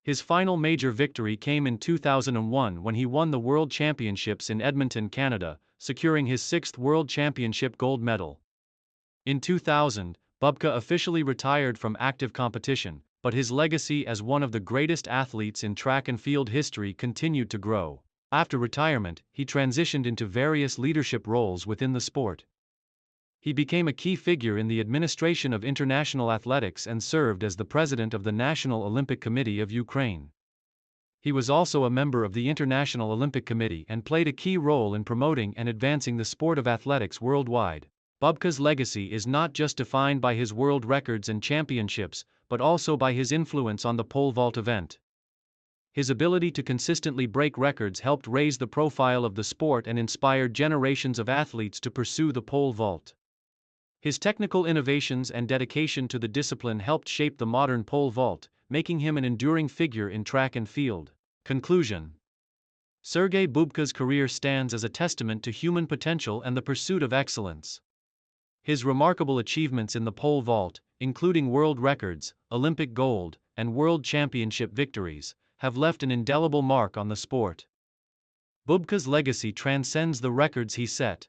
His final major victory came in 2001 when he won the World Championships in Edmonton, Canada, securing his 6th World Championship gold medal. In 2000, Bubka officially retired from active competition, but his legacy as one of the greatest athletes in track and field history continued to grow. After retirement, he transitioned into various leadership roles within the sport. He became a key figure in the administration of international athletics and served as the president of the National Olympic Committee of Ukraine. He was also a member of the International Olympic Committee and played a key role in promoting and advancing the sport of athletics worldwide. Bubka's legacy is not just defined by his world records and championships, but also by his influence on the pole vault event. His ability to consistently break records helped raise the profile of the sport and inspired generations of athletes to pursue the pole vault. His technical innovations and dedication to the discipline helped shape the modern pole vault, making him an enduring figure in track and field. Conclusion. Sergei Bubka's career stands as a testament to human potential and the pursuit of excellence. His remarkable achievements in the pole vault, including world records, Olympic gold, and world championship victories, have left an indelible mark on the sport. Bubka's legacy transcends the records he set.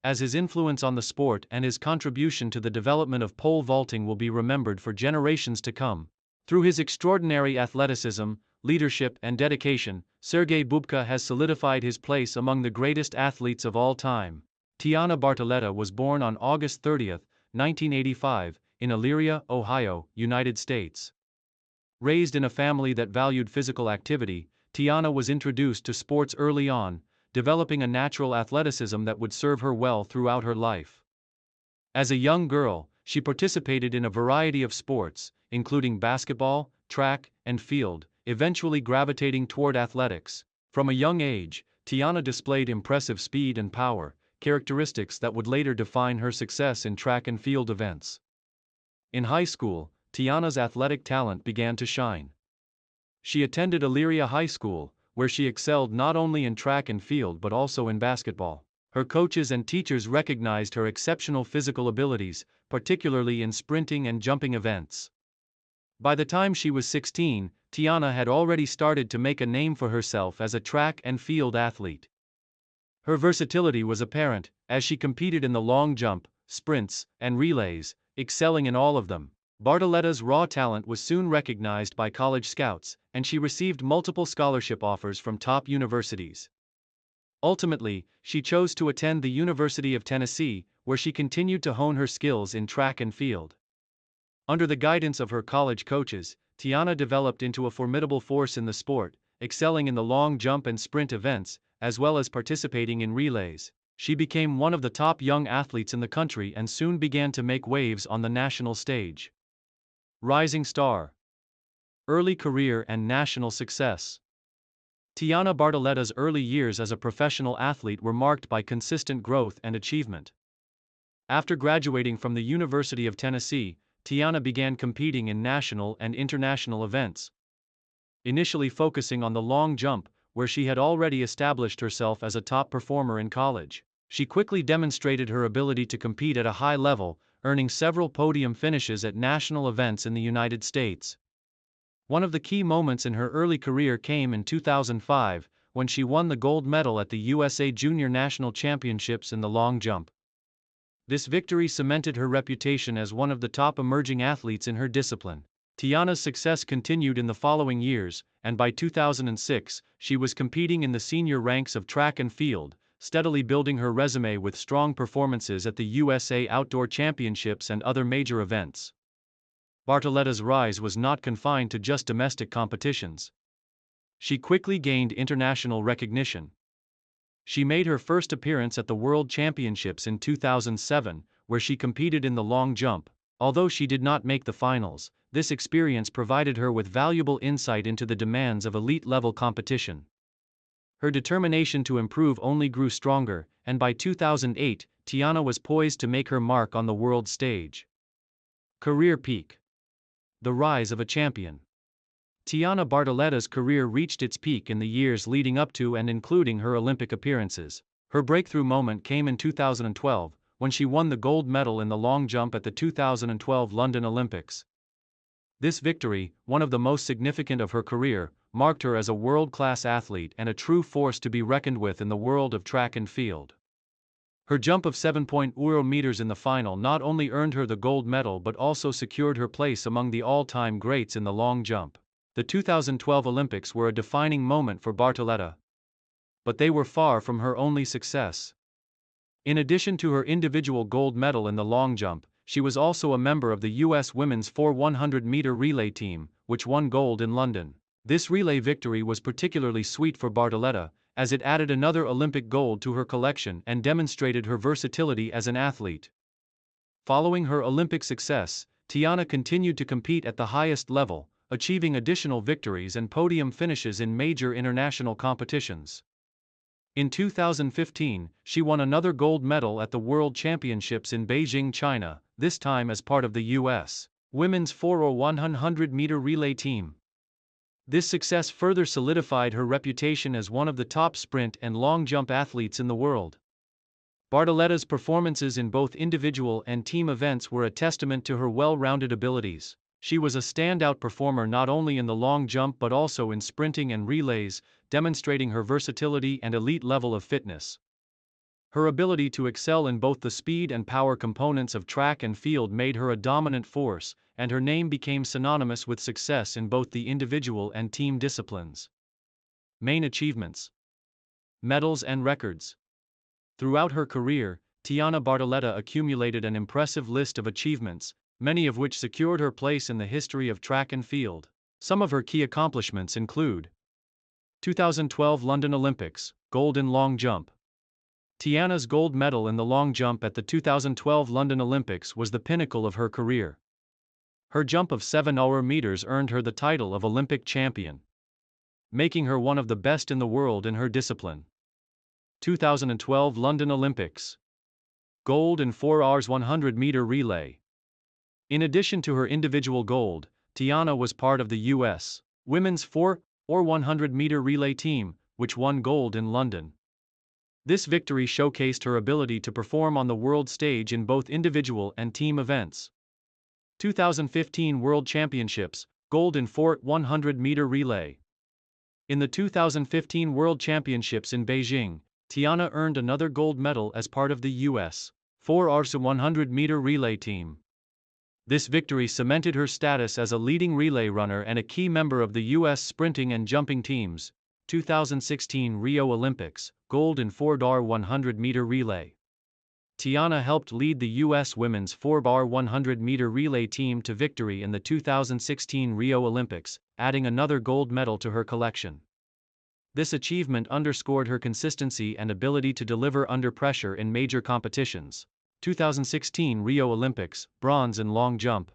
As his influence on the sport and his contribution to the development of pole vaulting will be remembered for generations to come. Through his extraordinary athleticism, leadership, and dedication, Sergei Bubka has solidified his place among the greatest athletes of all time. Tiana Bartoletta was born on August 30, 1985, in Elyria, Ohio, United States. Raised in a family that valued physical activity, Tiana was introduced to sports early on, developing a natural athleticism that would serve her well throughout her life. As a young girl, she participated in a variety of sports, including basketball, track, and field, eventually gravitating toward athletics. From a young age, Tiana displayed impressive speed and power, characteristics that would later define her success in track and field events. In high school, Tiana's athletic talent began to shine. She attended Elyria High School, where she excelled not only in track and field but also in basketball. Her coaches and teachers recognized her exceptional physical abilities, particularly in sprinting and jumping events. By the time she was 16, Tiana had already started to make a name for herself as a track and field athlete. Her versatility was apparent, as she competed in the long jump, sprints, and relays, excelling in all of them. Bartoletta's raw talent was soon recognized by college scouts, and she received multiple scholarship offers from top universities. Ultimately, she chose to attend the University of Tennessee, where she continued to hone her skills in track and field. Under the guidance of her college coaches, Tiana developed into a formidable force in the sport, excelling in the long jump and sprint events, as well as participating in relays. She became one of the top young athletes in the country and soon began to make waves on the national stage. Rising star. Early career and national success. Tiana Bartoletta's early years as a professional athlete were marked by consistent growth and achievement. After graduating from the University of Tennessee, Tiana began competing in national and international events. Initially focusing on the long jump, where she had already established herself as a top performer in college, she quickly demonstrated her ability to compete at a high level, earning several podium finishes at national events in the United States. One of the key moments in her early career came in 2005, when she won the gold medal at the USA Junior National Championships in the long jump. This victory cemented her reputation as one of the top emerging athletes in her discipline. Tiana's success continued in the following years, and by 2006, she was competing in the senior ranks of track and field, steadily building her resume with strong performances at the USA Outdoor Championships and other major events. Bartoletta's rise was not confined to just domestic competitions. She quickly gained international recognition. She made her first appearance at the World Championships in 2007, where she competed in the long jump. Although she did not make the finals, this experience provided her with valuable insight into the demands of elite-level competition. Her determination to improve only grew stronger, and by 2008, Tiana was poised to make her mark on the world stage. Career peak. The rise of a champion. Tiana Bartoletta's career reached its peak in the years leading up to and including her Olympic appearances. Her breakthrough moment came in 2012, when she won the gold medal in the long jump at the 2012 London Olympics. This victory, one of the most significant of her career, marked her as a world-class athlete and a true force to be reckoned with in the world of track and field. Her jump of 7.0 meters in the final not only earned her the gold medal but also secured her place among the all-time greats in the long jump. The 2012 Olympics were a defining moment for Bartoletta. But they were far from her only success. In addition to her individual gold medal in the long jump, she was also a member of the U.S. women's 4x100-meter relay team, which won gold in London. This relay victory was particularly sweet for Bartoletta, as it added another Olympic gold to her collection and demonstrated her versatility as an athlete. Following her Olympic success, Tiana continued to compete at the highest level, achieving additional victories and podium finishes in major international competitions. In 2015, she won another gold medal at the World Championships in Beijing, China, this time as part of the U.S. women's 4x100-meter relay team. This success further solidified her reputation as one of the top sprint and long jump athletes in the world. Bartoletta's performances in both individual and team events were a testament to her well-rounded abilities. She was a standout performer not only in the long jump but also in sprinting and relays, demonstrating her versatility and elite level of fitness. Her ability to excel in both the speed and power components of track and field made her a dominant force, and her name became synonymous with success in both the individual and team disciplines. Main achievements. Medals and records. Throughout her career, Tiana Bartoletta accumulated an impressive list of achievements, many of which secured her place in the history of track and field. Some of her key accomplishments include 2012 London Olympics, gold in long jump. Tiana's gold medal in the long jump at the 2012 London Olympics was the pinnacle of her career. Her jump of 7 meters earned her the title of Olympic champion, making her one of the best in the world in her discipline. 2012 London Olympics. Gold in 4x100-meter relay. In addition to her individual gold, Tiana was part of the U.S. women's 4x100-meter relay team, which won gold in London. This victory showcased her ability to perform on the world stage in both individual and team events. 2015 World Championships, gold in 4x100-meter relay. In the 2015 World Championships in Beijing, Tiana earned another gold medal as part of the U.S. 4x100-meter relay team. This victory cemented her status as a leading relay runner and a key member of the U.S. sprinting and jumping teams. 2016 Rio Olympics, gold in 4x100-meter relay. Tiana helped lead the U.S. women's 4x100-meter relay team to victory in the 2016 Rio Olympics, adding another gold medal to her collection. This achievement underscored her consistency and ability to deliver under pressure in major competitions. 2016 Rio Olympics, bronze in long jump.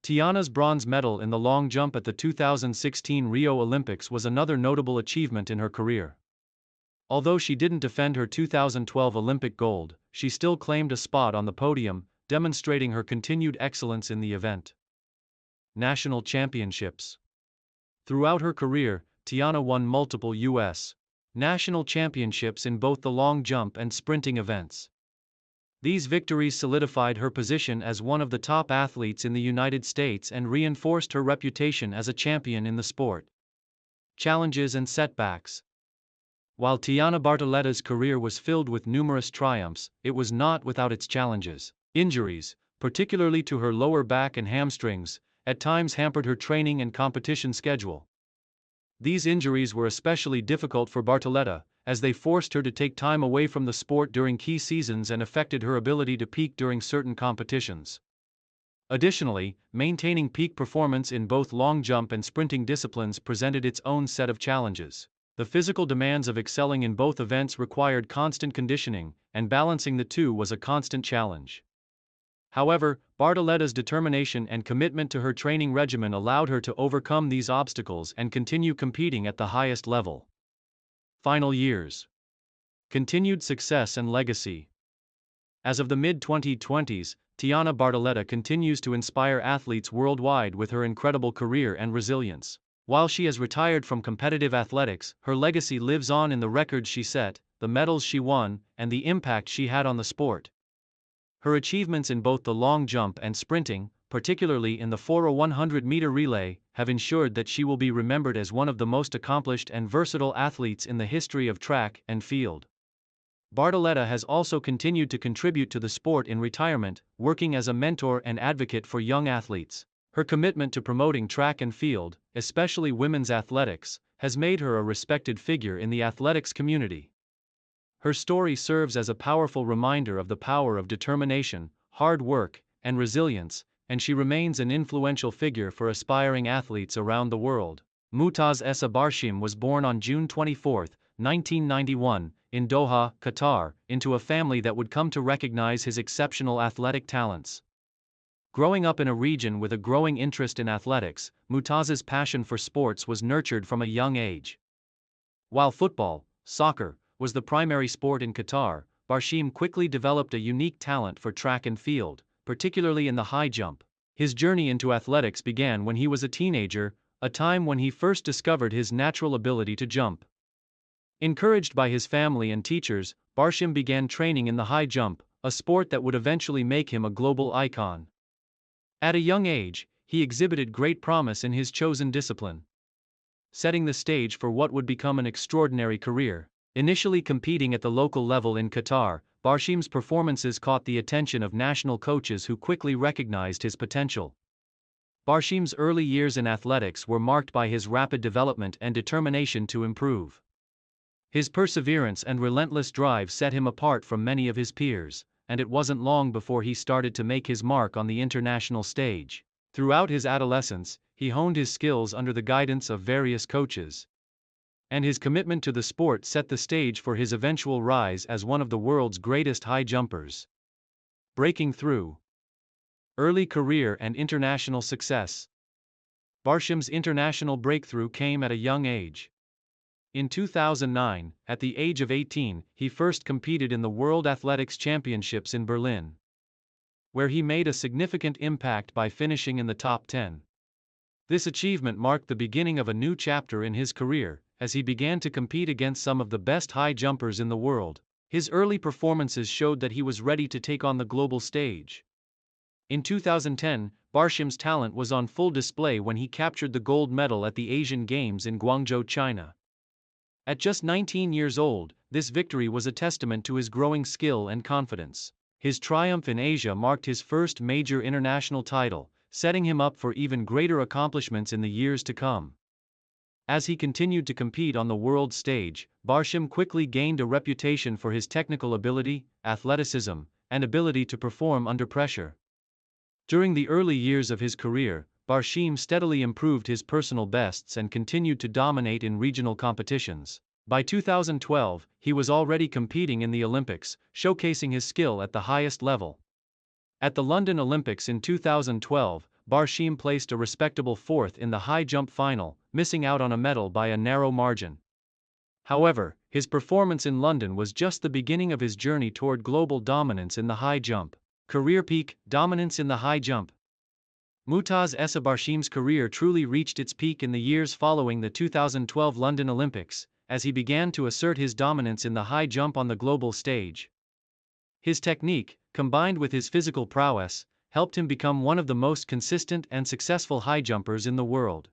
Tiana's bronze medal in the long jump at the 2016 Rio Olympics was another notable achievement in her career. Although she didn't defend her 2012 Olympic gold, she still claimed a spot on the podium, demonstrating her continued excellence in the event. National Championships. Throughout her career, Tiana won multiple U.S. national championships in both the long jump and sprinting events. These victories solidified her position as one of the top athletes in the United States and reinforced her reputation as a champion in the sport. Challenges and setbacks. While Tiana Bartoletta's career was filled with numerous triumphs, it was not without its challenges. Injuries, particularly to her lower back and hamstrings, at times hampered her training and competition schedule. These injuries were especially difficult for Bartoletta, as they forced her to take time away from the sport during key seasons and affected her ability to peak during certain competitions. Additionally, maintaining peak performance in both long jump and sprinting disciplines presented its own set of challenges. The physical demands of excelling in both events required constant conditioning, and balancing the two was a constant challenge. However, Bartoletta's determination and commitment to her training regimen allowed her to overcome these obstacles and continue competing at the highest level. Final years. Continued success and legacy. As of the mid-2020s, Tiana Bartoletta continues to inspire athletes worldwide with her incredible career and resilience. While she has retired from competitive athletics, her legacy lives on in the records she set, the medals she won, and the impact she had on the sport. Her achievements in both the long jump and sprinting, particularly in the 4x100-meter relay, have ensured that she will be remembered as one of the most accomplished and versatile athletes in the history of track and field. Bartoletta has also continued to contribute to the sport in retirement, working as a mentor and advocate for young athletes. Her commitment to promoting track and field, especially women's athletics, has made her a respected figure in the athletics community. Her story serves as a powerful reminder of the power of determination, hard work, and resilience, and she remains an influential figure for aspiring athletes around the world. Mutaz Essa Barshim was born on June 24, 1991, in Doha, Qatar, into a family that would come to recognize his exceptional athletic talents. Growing up in a region with a growing interest in athletics, Mutaz's passion for sports was nurtured from a young age. While football, soccer, was the primary sport in Qatar, Barshim quickly developed a unique talent for track and field, particularly in the high jump. His journey into athletics began when he was a teenager, a time when he first discovered his natural ability to jump. Encouraged by his family and teachers, Barshim began training in the high jump, a sport that would eventually make him a global icon. At a young age, he exhibited great promise in his chosen discipline, setting the stage for what would become an extraordinary career. Initially competing at the local level in Qatar, Barshim's performances caught the attention of national coaches who quickly recognized his potential. Barshim's early years in athletics were marked by his rapid development and determination to improve. His perseverance and relentless drive set him apart from many of his peers, and it wasn't long before he started to make his mark on the international stage. Throughout his adolescence, he honed his skills under the guidance of various coaches, and his commitment to the sport set the stage for his eventual rise as one of the world's greatest high jumpers. Breaking through. Early career and international success. Barshim's international breakthrough came at a young age. In 2009, at the age of 18, he first competed in the World Athletics Championships in Berlin, where he made a significant impact by finishing in the top 10. This achievement marked the beginning of a new chapter in his career, as he began to compete against some of the best high jumpers in the world. His early performances showed that he was ready to take on the global stage. In 2010, Barshim's talent was on full display when he captured the gold medal at the Asian Games in Guangzhou, China. At just 19 years old, this victory was a testament to his growing skill and confidence. His triumph in Asia marked his first major international title, setting him up for even greater accomplishments in the years to come. As he continued to compete on the world stage, Barshim quickly gained a reputation for his technical ability, athleticism, and ability to perform under pressure. During the early years of his career, Barshim steadily improved his personal bests and continued to dominate in regional competitions. By 2012, he was already competing in the Olympics, showcasing his skill at the highest level. At the London Olympics in 2012, Barshim placed a respectable fourth in the high jump final, missing out on a medal by a narrow margin. However, his performance in London was just the beginning of his journey toward global dominance in the high jump. Career peak, dominance in the high jump. Mutaz Essa Barshim's career truly reached its peak in the years following the 2012 London Olympics, as he began to assert his dominance in the high jump on the global stage. His technique, combined with his physical prowess, helped him become one of the most consistent and successful high jumpers in the world.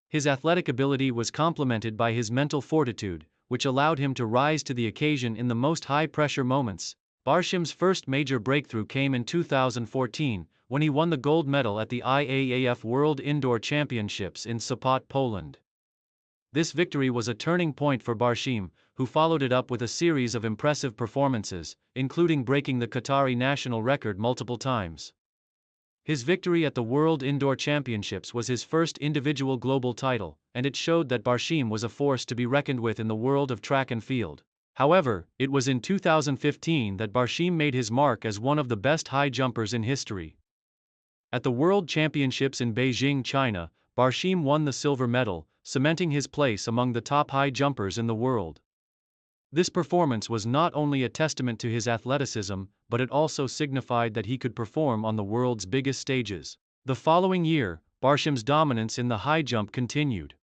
His athletic ability was complemented by his mental fortitude, which allowed him to rise to the occasion in the most high-pressure moments. Barshim's first major breakthrough came in 2014, when he won the gold medal at the IAAF World Indoor Championships in Sopot, Poland. This victory was a turning point for Barshim, who followed it up with a series of impressive performances, including breaking the Qatari national record multiple times. His victory at the World Indoor Championships was his first individual global title, and it showed that Barshim was a force to be reckoned with in the world of track and field. However, it was in 2015 that Barshim made his mark as one of the best high jumpers in history. At the World Championships in Beijing, China, Barshim won the silver medal, cementing his place among the top high jumpers in the world. This performance was not only a testament to his athleticism, but it also signified that he could perform on the world's biggest stages. The following year, Barshim's dominance in the high jump continued.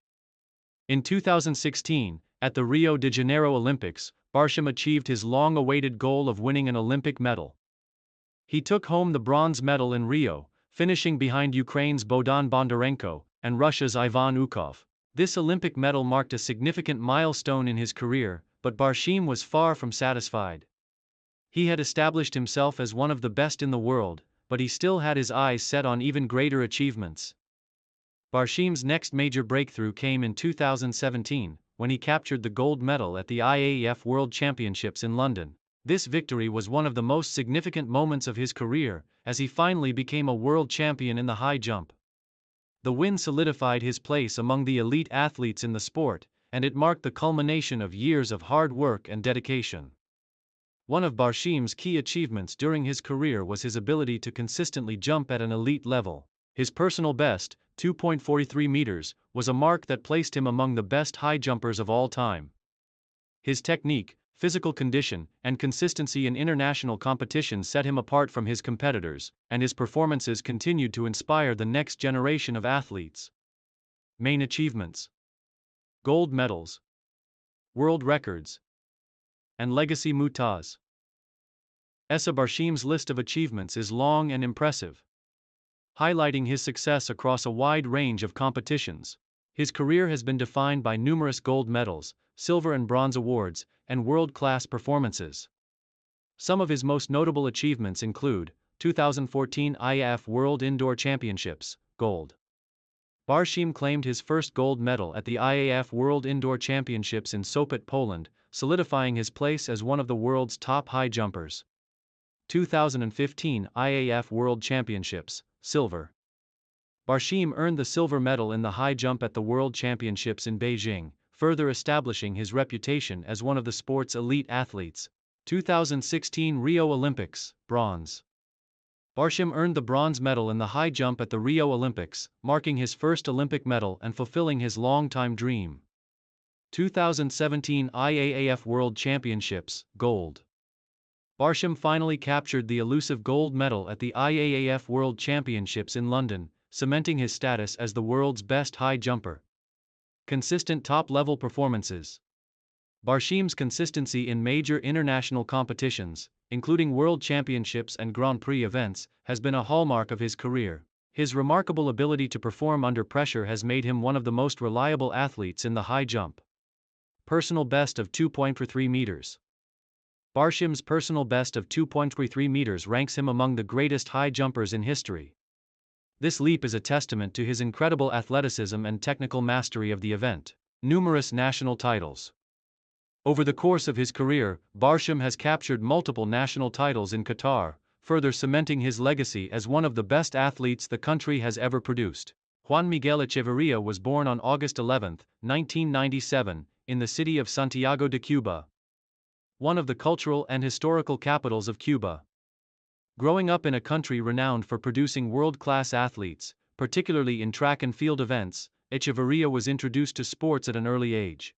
In 2016, at the Rio de Janeiro Olympics, Barshim achieved his long-awaited goal of winning an Olympic medal. He took home the bronze medal in Rio, finishing behind Ukraine's Bogdan Bondarenko and Russia's Ivan Ukov. This Olympic medal marked a significant milestone in his career, but Barshim was far from satisfied. He had established himself as one of the best in the world, but he still had his eyes set on even greater achievements. Barshim's next major breakthrough came in 2017, when he captured the gold medal at the IAAF World Championships in London. This victory was one of the most significant moments of his career, as he finally became a world champion in the high jump. The win solidified his place among the elite athletes in the sport, and it marked the culmination of years of hard work and dedication. One of Barshim's key achievements during his career was his ability to consistently jump at an elite level. His personal best, 2.43 meters, was a mark that placed him among the best high jumpers of all time. His technique, physical condition, and consistency in international competitions set him apart from his competitors, and his performances continued to inspire the next generation of athletes. Main achievements: gold medals, world records, and legacy. Mutaz Essa Barshim's list of achievements is long and impressive, highlighting his success across a wide range of competitions. His career has been defined by numerous gold medals, silver and bronze awards, and world-class performances. Some of his most notable achievements include 2014 IAAF World Indoor Championships, gold. Barshim claimed his first gold medal at the IAAF World Indoor Championships in Sopot, Poland, solidifying his place as one of the world's top high jumpers. 2015 IAAF World Championships, silver. Barshim earned the silver medal in the high jump at the World Championships in Beijing, further establishing his reputation as one of the sport's elite athletes. 2016 Rio Olympics, bronze. Barshim earned the bronze medal in the high jump at the Rio Olympics, marking his first Olympic medal and fulfilling his long-time dream. 2017 IAAF World Championships, gold. Barshim finally captured the elusive gold medal at the IAAF World Championships in London, cementing his status as the world's best high jumper. Consistent top-level performances. Barshim's consistency in major international competitions, including World Championships and Grand Prix events, has been a hallmark of his career. His remarkable ability to perform under pressure has made him one of the most reliable athletes in the high jump. Personal best of 2.43 meters. Barshim's personal best of 2.33 meters ranks him among the greatest high jumpers in history. This leap is a testament to his incredible athleticism and technical mastery of the event. Numerous national titles. Over the course of his career, Barshim has captured multiple national titles in Qatar, further cementing his legacy as one of the best athletes the country has ever produced. Juan Miguel Echeverria was born on August 11, 1997, in the city of Santiago de Cuba, one of the cultural and historical capitals of Cuba. Growing up in a country renowned for producing world-class athletes, particularly in track and field events, Echeverría was introduced to sports at an early age.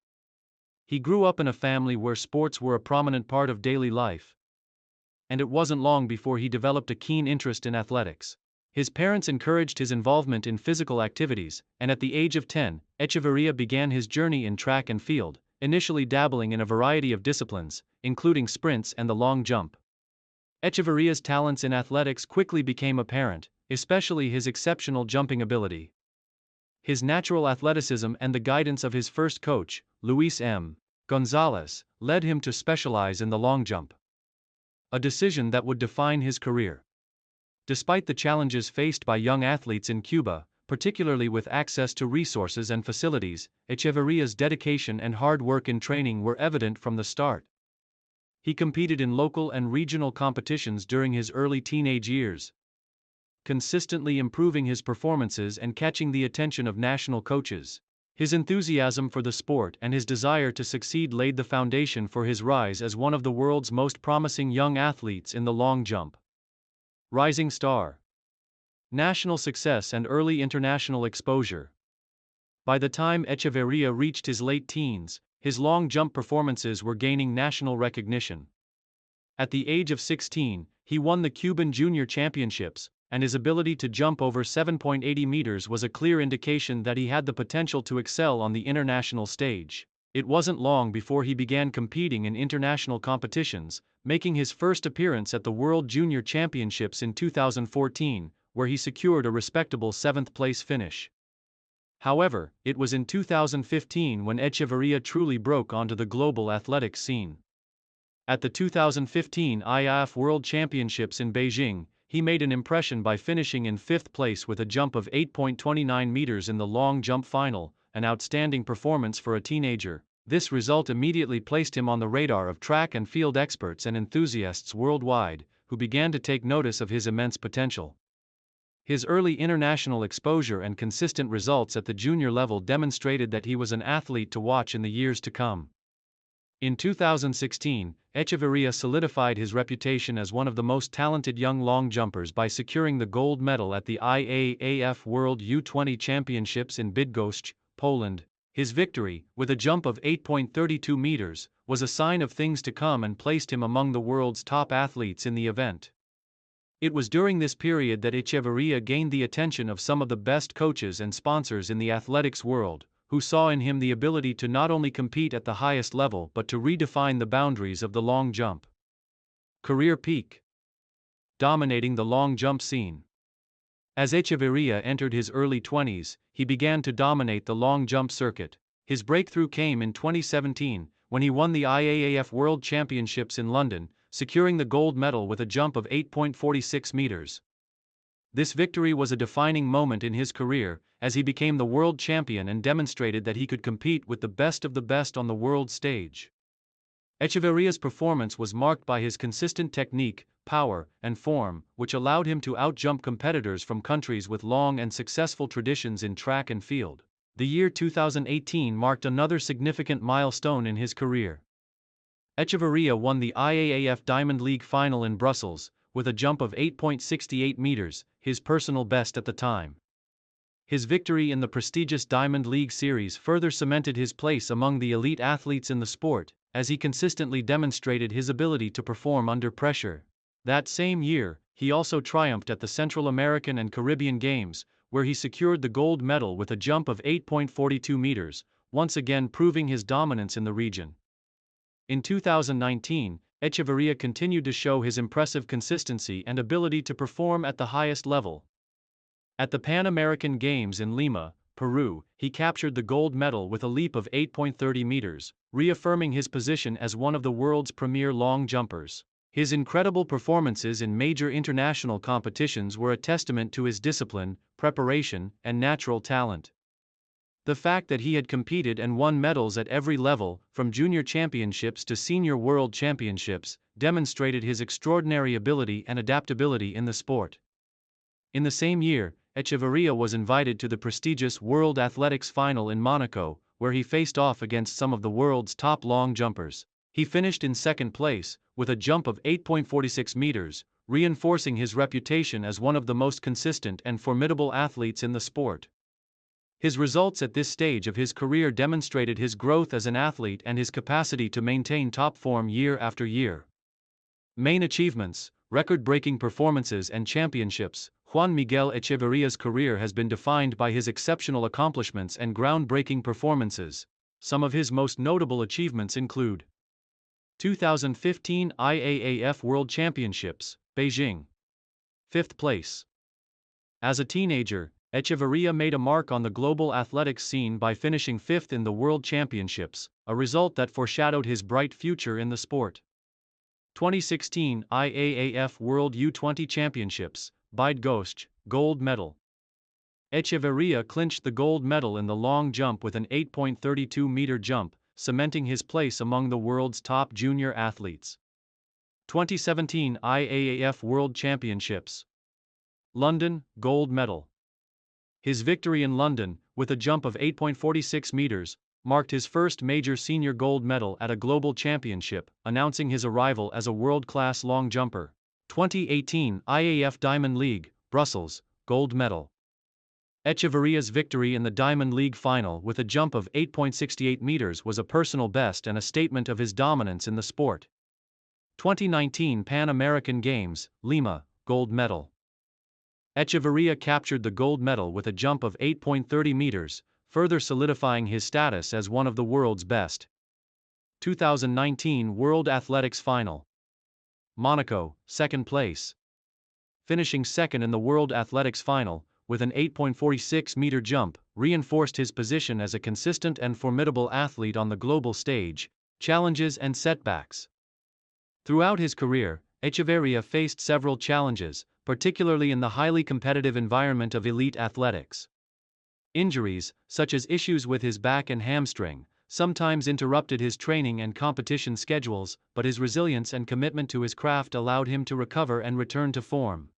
He grew up in a family where sports were a prominent part of daily life, and it wasn't long before he developed a keen interest in athletics. His parents encouraged his involvement in physical activities, and at the age of 10, Echeverría began his journey in track and field, initially dabbling in a variety of disciplines, including sprints and the long jump. Echeverría's talents in athletics quickly became apparent, especially his exceptional jumping ability. His natural athleticism and the guidance of his first coach, Luis M. Gonzalez, led him to specialize in the long jump, a decision that would define his career. Despite the challenges faced by young athletes in Cuba, particularly with access to resources and facilities, Echeverría's dedication and hard work in training were evident from the start. He competed in local and regional competitions during his early teenage years, consistently improving his performances and catching the attention of national coaches. His enthusiasm for the sport and his desire to succeed laid the foundation for his rise as one of the world's most promising young athletes in the long jump. Rising star. National success and early international exposure. By the time Echeverría reached his late teens, his long jump performances were gaining national recognition. At the age of 16, he won the Cuban Junior Championships, and his ability to jump over 7.80 meters was a clear indication that he had the potential to excel on the international stage. It wasn't long before he began competing in international competitions, making his first appearance at the World Junior Championships in 2014, where he secured a respectable 7th-place finish. However, it was in 2015 when Echeverría truly broke onto the global athletics scene. At the 2015 IAAF World Championships in Beijing, he made an impression by finishing in 5th place with a jump of 8.29 meters in the long jump final, an outstanding performance for a teenager. This result immediately placed him on the radar of track and field experts and enthusiasts worldwide, who began to take notice of his immense potential. His early international exposure and consistent results at the junior level demonstrated that he was an athlete to watch in the years to come. In 2016, Echeverría solidified his reputation as one of the most talented young long jumpers by securing the gold medal at the IAAF World U20 Championships in Bydgoszcz, Poland. His victory, with a jump of 8.32 meters, was a sign of things to come and placed him among the world's top athletes in the event. It was during this period that Echeverría gained the attention of some of the best coaches and sponsors in the athletics world, who saw in him the ability to not only compete at the highest level but to redefine the boundaries of the long jump. Career peak. Dominating the long jump scene. As Echeverría entered his early 20s, he began to dominate the long jump circuit. His breakthrough came in 2017, when he won the IAAF World Championships in London, securing the gold medal with a jump of 8.46 meters. This victory was a defining moment in his career, as he became the world champion and demonstrated that he could compete with the best of the best on the world stage. Echeverría's performance was marked by his consistent technique, power, and form, which allowed him to outjump competitors from countries with long and successful traditions in track and field. The year 2018 marked another significant milestone in his career. Echeverría won the IAAF Diamond League final in Brussels, with a jump of 8.68 meters, his personal best at the time. His victory in the prestigious Diamond League series further cemented his place among the elite athletes in the sport, as he consistently demonstrated his ability to perform under pressure. That same year, he also triumphed at the Central American and Caribbean Games, where he secured the gold medal with a jump of 8.42 meters, once again proving his dominance in the region. In 2019, Echeverría continued to show his impressive consistency and ability to perform at the highest level. At the Pan American Games in Lima, Peru, he captured the gold medal with a leap of 8.30 meters, reaffirming his position as one of the world's premier long jumpers. His incredible performances in major international competitions were a testament to his discipline, preparation, and natural talent. The fact that he had competed and won medals at every level, from junior championships to senior world championships, demonstrated his extraordinary ability and adaptability in the sport. In the same year, Echeverría was invited to the prestigious World Athletics Final in Monaco, where he faced off against some of the world's top long jumpers. He finished in second place, with a jump of 8.46 meters, reinforcing his reputation as one of the most consistent and formidable athletes in the sport. His results at this stage of his career demonstrated his growth as an athlete and his capacity to maintain top form year after year. Main achievements, record-breaking performances and championships. Juan Miguel Echeverria's career has been defined by his exceptional accomplishments and groundbreaking performances. Some of his most notable achievements include 2015 IAAF World Championships, Beijing. 5th place. As a teenager, Echeverria made a mark on the global athletics scene by finishing 5th in the World Championships, a result that foreshadowed his bright future in the sport. 2016 IAAF World U20 Championships, Bydgoszcz, gold medal. Echeverria clinched the gold medal in the long jump with an 8.32-meter jump, cementing his place among the world's top junior athletes. 2017 IAAF World Championships, London, gold medal. His victory in London, with a jump of 8.46 meters, marked his first major senior gold medal at a global championship, announcing his arrival as a world-class long jumper. 2018 IAAF Diamond League, Brussels, gold medal. Echeverria's victory in the Diamond League final with a jump of 8.68 meters was a personal best and a statement of his dominance in the sport. 2019 Pan American Games, Lima, gold medal. Echeverria captured the gold medal with a jump of 8.30 meters, further solidifying his status as one of the world's best. 2019 World Athletics Final, Monaco, 2nd place. Finishing second in the World Athletics Final, with an 8.46-meter jump, reinforced his position as a consistent and formidable athlete on the global stage. Challenges and setbacks. Throughout his career, Echeverria faced several challenges, particularly in the highly competitive environment of elite athletics. Injuries, such as issues with his back and hamstring, sometimes interrupted his training and competition schedules, but his resilience and commitment to his craft allowed him to recover and return to form.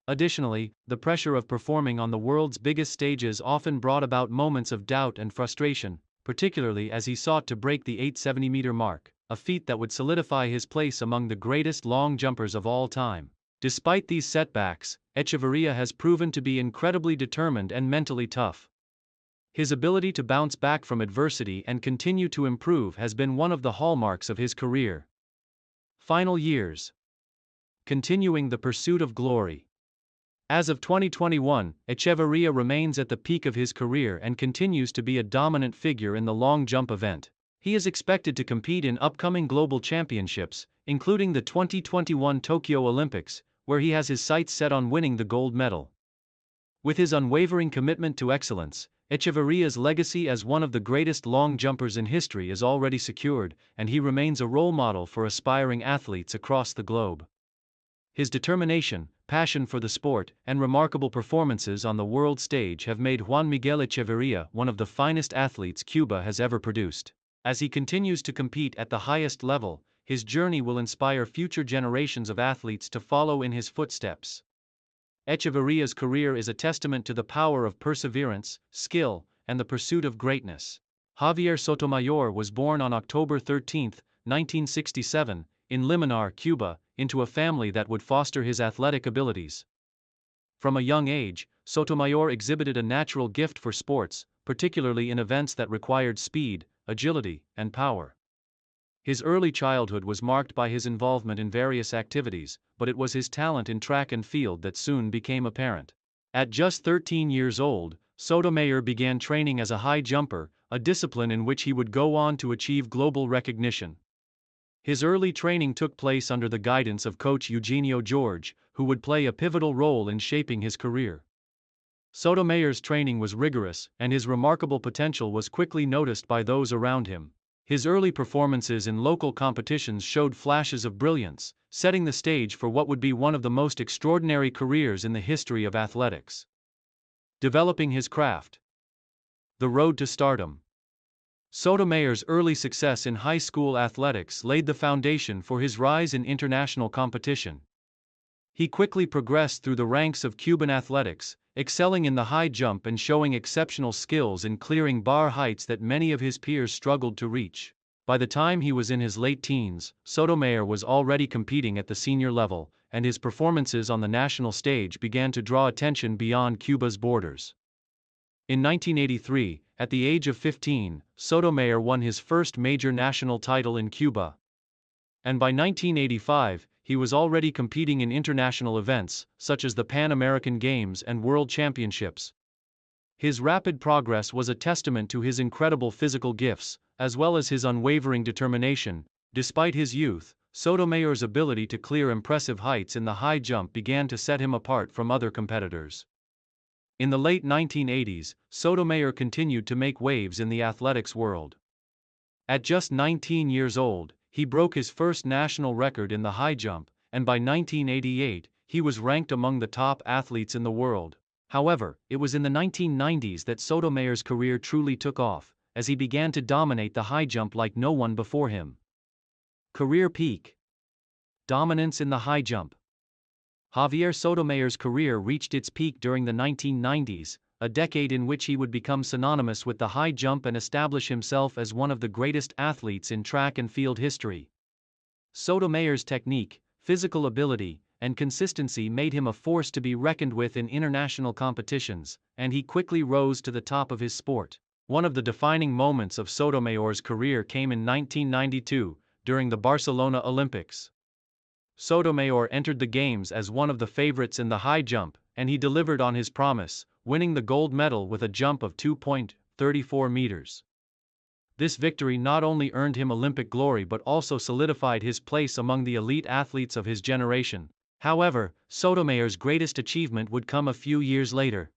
Additionally, the pressure of performing on the world's biggest stages often brought about moments of doubt and frustration, particularly as he sought to break the 870-meter mark, a feat that would solidify his place among the greatest long jumpers of all time. Despite these setbacks, Echeverria has proven to be incredibly determined and mentally tough. His ability to bounce back from adversity and continue to improve has been one of the hallmarks of his career. Final years. Continuing the pursuit of glory. As of 2021, Echeverria remains at the peak of his career and continues to be a dominant figure in the long jump event. He is expected to compete in upcoming global championships, including the 2021 Tokyo Olympics, where he has his sights set on winning the gold medal. With his unwavering commitment to excellence, Echeverria's legacy as one of the greatest long jumpers in history is already secured, and he remains a role model for aspiring athletes across the globe. His determination, passion for the sport, and remarkable performances on the world stage have made Juan Miguel Echeverria one of the finest athletes Cuba has ever produced. As he continues to compete at the highest level, his journey will inspire future generations of athletes to follow in his footsteps. Echeverria's career is a testament to the power of perseverance, skill, and the pursuit of greatness. Javier Sotomayor was born on October 13, 1967, in Liminar, Cuba, into a family that would foster his athletic abilities. From a young age, Sotomayor exhibited a natural gift for sports, particularly in events that required speed, agility, and power. His early childhood was marked by his involvement in various activities, but it was his talent in track and field that soon became apparent. At just 13 years old, Sotomayor began training as a high jumper, a discipline in which he would go on to achieve global recognition. His early training took place under the guidance of coach Eugenio George, who would play a pivotal role in shaping his career. Sotomayor's training was rigorous, and his remarkable potential was quickly noticed by those around him. His early performances in local competitions showed flashes of brilliance, setting the stage for what would be one of the most extraordinary careers in the history of athletics. Developing his craft. The road to stardom. Sotomayor's early success in high school athletics laid the foundation for his rise in international competition. He quickly progressed through the ranks of Cuban athletics, excelling in the high jump and showing exceptional skills in clearing bar heights that many of his peers struggled to reach. By the time he was in his late teens, Sotomayor was already competing at the senior level, and his performances on the national stage began to draw attention beyond Cuba's borders. In 1983, at the age of 15, Sotomayor won his first major national title in Cuba. And by 1985, he was already competing in international events, such as the Pan American Games and World Championships. His rapid progress was a testament to his incredible physical gifts, as well as his unwavering determination. Despite his youth, Sotomayor's ability to clear impressive heights in the high jump began to set him apart from other competitors. In the late 1980s, Sotomayor continued to make waves in the athletics world. At just 19 years old, he broke his first national record in the high jump, and by 1988, he was ranked among the top athletes in the world. However, it was in the 1990s that Sotomayor's career truly took off, as he began to dominate the high jump like no one before him. Career peak. Dominance in the high jump. Javier Sotomayor's career reached its peak during the 1990s, a decade in which he would become synonymous with the high jump and establish himself as one of the greatest athletes in track and field history. Sotomayor's technique, physical ability, and consistency made him a force to be reckoned with in international competitions, and he quickly rose to the top of his sport. One of the defining moments of Sotomayor's career came in 1992, during the Barcelona Olympics. Sotomayor entered the games as one of the favorites in the high jump, and he delivered on his promise, winning the gold medal with a jump of 2.34 meters. This victory not only earned him Olympic glory but also solidified his place among the elite athletes of his generation. However, Sotomayor's greatest achievement would come a few years later.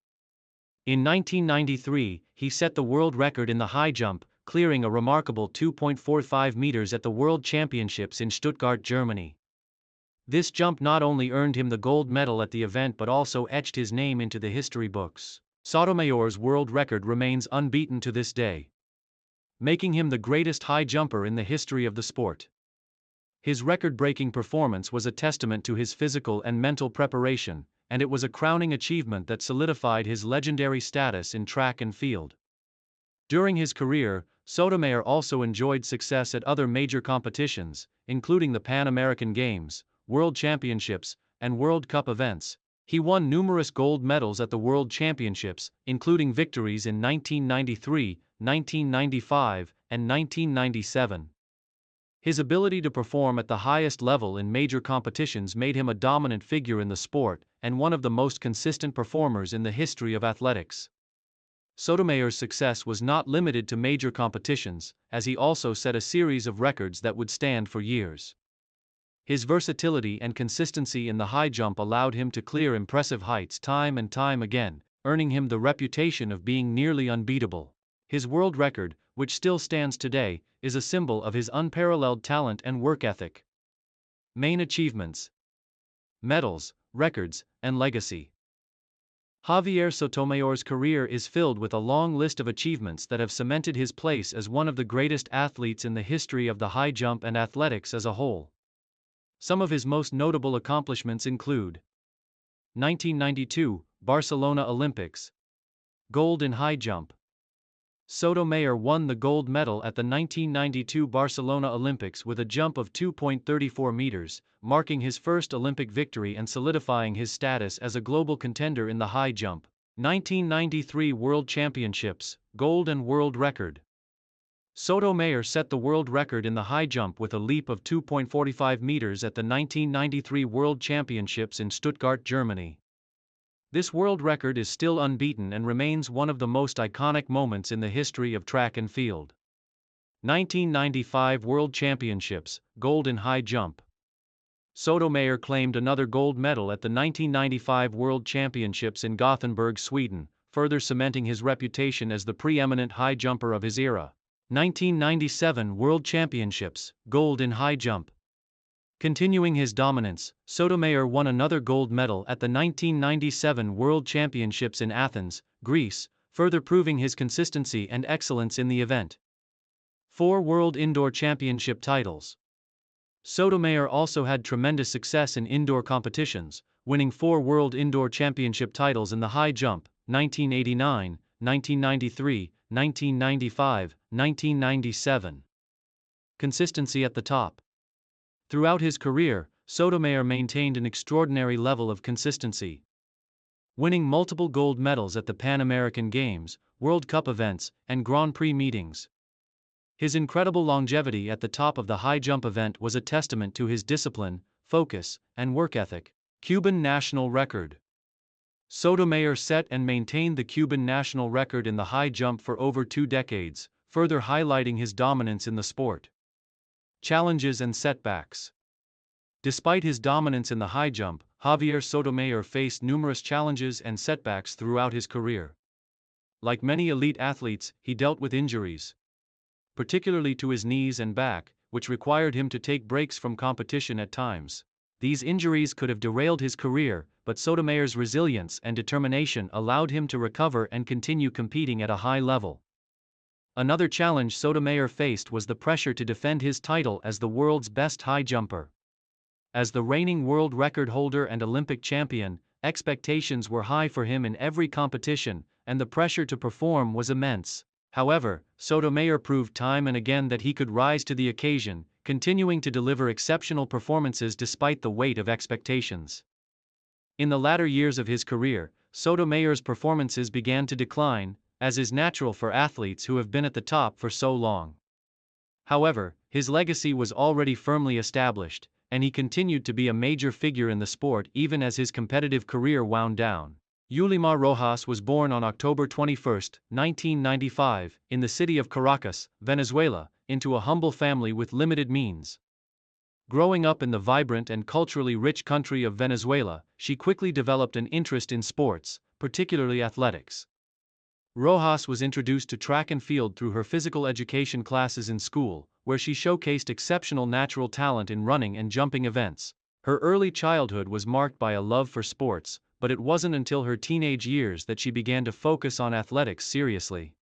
In 1993, he set the world record in the high jump, clearing a remarkable 2.45 meters at the World Championships in Stuttgart, Germany. This jump not only earned him the gold medal at the event but also etched his name into the history books. Sotomayor's world record remains unbeaten to this day, making him the greatest high jumper in the history of the sport. His record-breaking performance was a testament to his physical and mental preparation, and it was a crowning achievement that solidified his legendary status in track and field. During his career, Sotomayor also enjoyed success at other major competitions, including the Pan American Games, World Championships, and World Cup events. He won numerous gold medals at the World Championships, including victories in 1993, 1995, and 1997. His ability to perform at the highest level in major competitions made him a dominant figure in the sport and one of the most consistent performers in the history of athletics. Sotomayor's success was not limited to major competitions, as he also set a series of records that would stand for years. His versatility and consistency in the high jump allowed him to clear impressive heights time and time again, earning him the reputation of being nearly unbeatable. His world record, which still stands today, is a symbol of his unparalleled talent and work ethic. Main achievements, medals, records, and legacy. Javier Sotomayor's career is filled with a long list of achievements that have cemented his place as one of the greatest athletes in the history of the high jump and athletics as a whole. Some of his most notable accomplishments include 1992 Barcelona Olympics. Gold in high jump. Sotomayor won the gold medal at the 1992 Barcelona Olympics with a jump of 2.34 meters, marking his first Olympic victory and solidifying his status as a global contender in the high jump. 1993 World Championships, gold and world record. Sotomayor set the world record in the high jump with a leap of 2.45 meters at the 1993 World Championships in Stuttgart, Germany. This world record is still unbeaten and remains one of the most iconic moments in the history of track and field. 1995 World Championships, gold in high jump. Sotomayor claimed another gold medal at the 1995 World Championships in Gothenburg, Sweden, further cementing his reputation as the preeminent high jumper of his era. 1997 World Championships, gold in high jump. Continuing his dominance, Sotomayor won another gold medal at the 1997 World Championships in Athens, Greece, further proving his consistency and excellence in the event. 4 World Indoor Championship titles. Sotomayor also had tremendous success in indoor competitions, winning 4 World Indoor Championship titles in the high jump, 1989, 1993, 1995, 1997. Consistency at the top. Throughout his career, Sotomayor maintained an extraordinary level of consistency, winning multiple gold medals at the Pan American Games, World Cup events, and Grand Prix meetings. His incredible longevity at the top of the high jump event was a testament to his discipline, focus, and work ethic. Cuban national record. Sotomayor set and maintained the Cuban national record in the high jump for over 2 decades, further highlighting his dominance in the sport. Challenges and setbacks. Despite his dominance in the high jump, Javier Sotomayor faced numerous challenges and setbacks throughout his career. Like many elite athletes, he dealt with injuries, particularly to his knees and back, which required him to take breaks from competition at times. These injuries could have derailed his career, but Sotomayor's resilience and determination allowed him to recover and continue competing at a high level. Another challenge Sotomayor faced was the pressure to defend his title as the world's best high jumper. As the reigning world record holder and Olympic champion, expectations were high for him in every competition, and the pressure to perform was immense. However, Sotomayor proved time and again that he could rise to the occasion, continuing to deliver exceptional performances despite the weight of expectations. In the latter years of his career, Sotomayor's performances began to decline, as is natural for athletes who have been at the top for so long. However, his legacy was already firmly established, and he continued to be a major figure in the sport even as his competitive career wound down. Yulimar Rojas was born on October 21, 1995, in the city of Caracas, Venezuela, into a humble family with limited means. Growing up in the vibrant and culturally rich country of Venezuela, she quickly developed an interest in sports, particularly athletics. Rojas was introduced to track and field through her physical education classes in school, where she showcased exceptional natural talent in running and jumping events. Her early childhood was marked by a love for sports, but it wasn't until her teenage years that she began to focus on athletics seriously.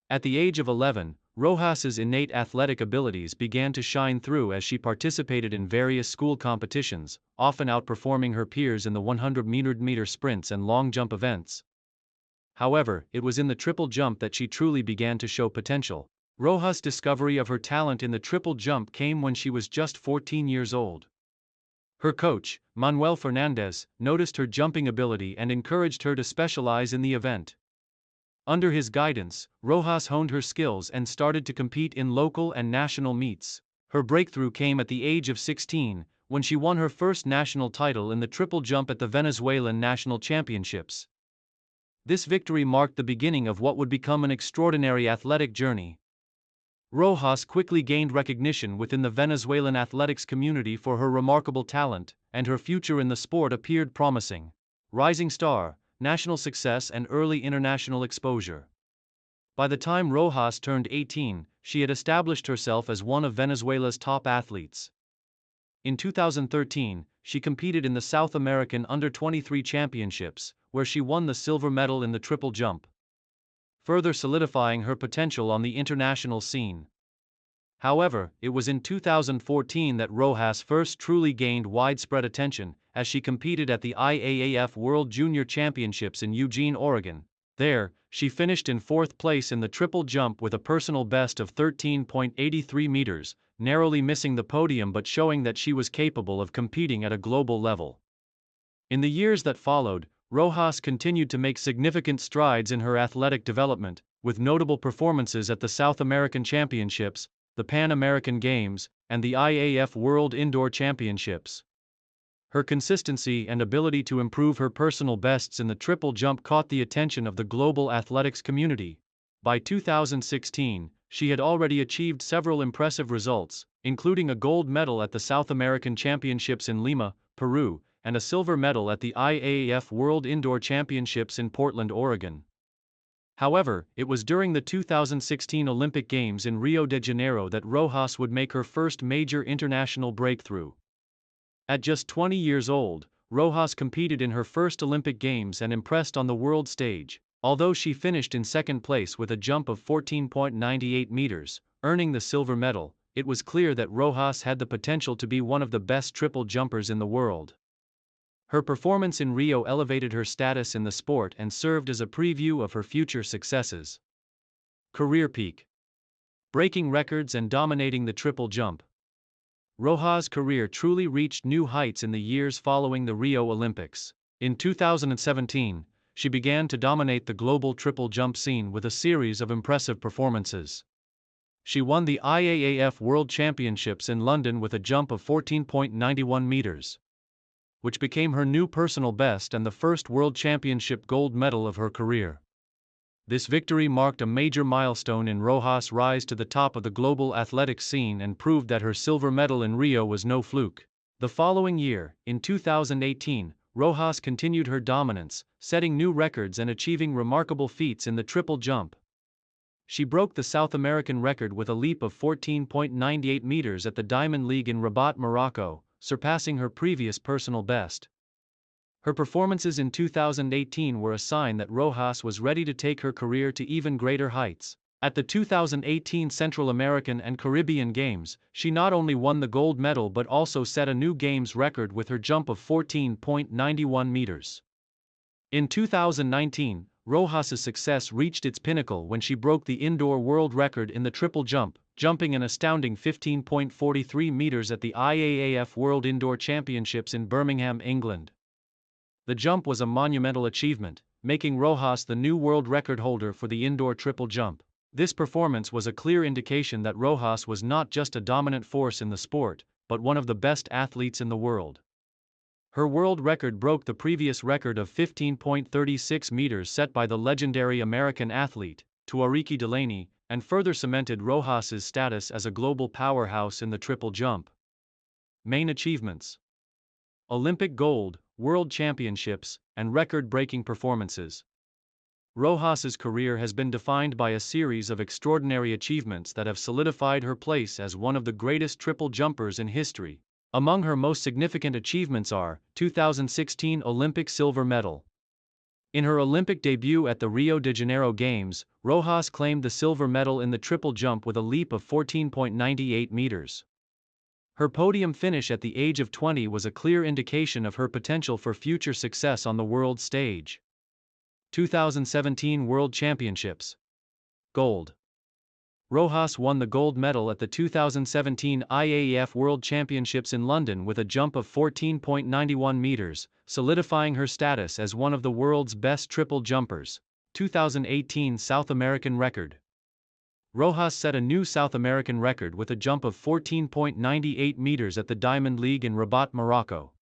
At the age of 11, Rojas's innate athletic abilities began to shine through as she participated in various school competitions, often outperforming her peers in the 100-meter sprints and long jump events. However, it was in the triple jump that she truly began to show potential. Rojas' discovery of her talent in the triple jump came when she was just 14 years old. Her coach, Manuel Fernandez, noticed her jumping ability and encouraged her to specialize in the event. Under his guidance, Rojas honed her skills and started to compete in local and national meets. Her breakthrough came at the age of 16, when she won her first national title in the triple jump at the Venezuelan National Championships. This victory marked the beginning of what would become an extraordinary athletic journey. Rojas quickly gained recognition within the Venezuelan athletics community for her remarkable talent, and her future in the sport appeared promising. Rising star, national success and early international exposure. By the time Rojas turned 18, she had established herself as one of Venezuela's top athletes. In 2013, she competed in the South American Under-23 Championships, where she won the silver medal in the triple jump, further solidifying her potential on the international scene. However, it was in 2014 that Rojas first truly gained widespread attention, as she competed at the IAAF World Junior Championships in Eugene, Oregon. There, she finished in 4th place in the triple jump with a personal best of 13.83 meters, narrowly missing the podium but showing that she was capable of competing at a global level. In the years that followed, Rojas continued to make significant strides in her athletic development, with notable performances at the South American Championships, the Pan American Games, and the IAAF World Indoor Championships. Her consistency and ability to improve her personal bests in the triple jump caught the attention of the global athletics community. By 2016, she had already achieved several impressive results, including a gold medal at the South American Championships in Lima, Peru, and a silver medal at the IAAF World Indoor Championships in Portland, Oregon. However, it was during the 2016 Olympic Games in Rio de Janeiro that Rojas would make her first major international breakthrough. At just 20 years old, Rojas competed in her first Olympic Games and impressed on the world stage. Although she finished in 2nd place with a jump of 14.98 meters, earning the silver medal, it was clear that Rojas had the potential to be one of the best triple jumpers in the world. Her performance in Rio elevated her status in the sport and served as a preview of her future successes. Career peak. Breaking records and dominating the triple jump. Rojas' career truly reached new heights in the years following the Rio Olympics. In 2017, she began to dominate the global triple jump scene with a series of impressive performances. She won the IAAF World Championships in London with a jump of 14.91 meters, which became her new personal best and the first World Championship gold medal of her career. This victory marked a major milestone in Rojas' rise to the top of the global athletics scene and proved that her silver medal in Rio was no fluke. The following year, in 2018, Rojas continued her dominance, setting new records and achieving remarkable feats in the triple jump. She broke the South American record with a leap of 14.98 meters at the Diamond League in Rabat, Morocco, surpassing her previous personal best. Her performances in 2018 were a sign that Rojas was ready to take her career to even greater heights. At the 2018 Central American and Caribbean Games, she not only won the gold medal but also set a new Games record with her jump of 14.91 meters. In 2019, Rojas' success reached its pinnacle when she broke the indoor world record in the triple jump, jumping an astounding 15.43 meters at the IAAF World Indoor Championships in Birmingham, England. The jump was a monumental achievement, making Rojas the new world record holder for the indoor triple jump. This performance was a clear indication that Rojas was not just a dominant force in the sport, but one of the best athletes in the world. Her world record broke the previous record of 15.36 meters set by the legendary American athlete, Tuariki Delaney, and further cemented Rojas' status as a global powerhouse in the triple jump. Main achievements: Olympic gold, World Championships, and record-breaking performances. Rojas' career has been defined by a series of extraordinary achievements that have solidified her place as one of the greatest triple jumpers in history. Among her most significant achievements are 2016 Olympic silver medal. In her Olympic debut at the Rio de Janeiro Games, Rojas claimed the silver medal in the triple jump with a leap of 14.98 meters. Her podium finish at the age of 20 was a clear indication of her potential for future success on the world stage. 2017 World Championships. Gold. Rojas won the gold medal at the 2017 IAAF World Championships in London with a jump of 14.91 meters, solidifying her status as one of the world's best triple jumpers. 2018 South American record. Rojas set a new South American record with a jump of 14.98 meters at the Diamond League in Rabat, Morocco.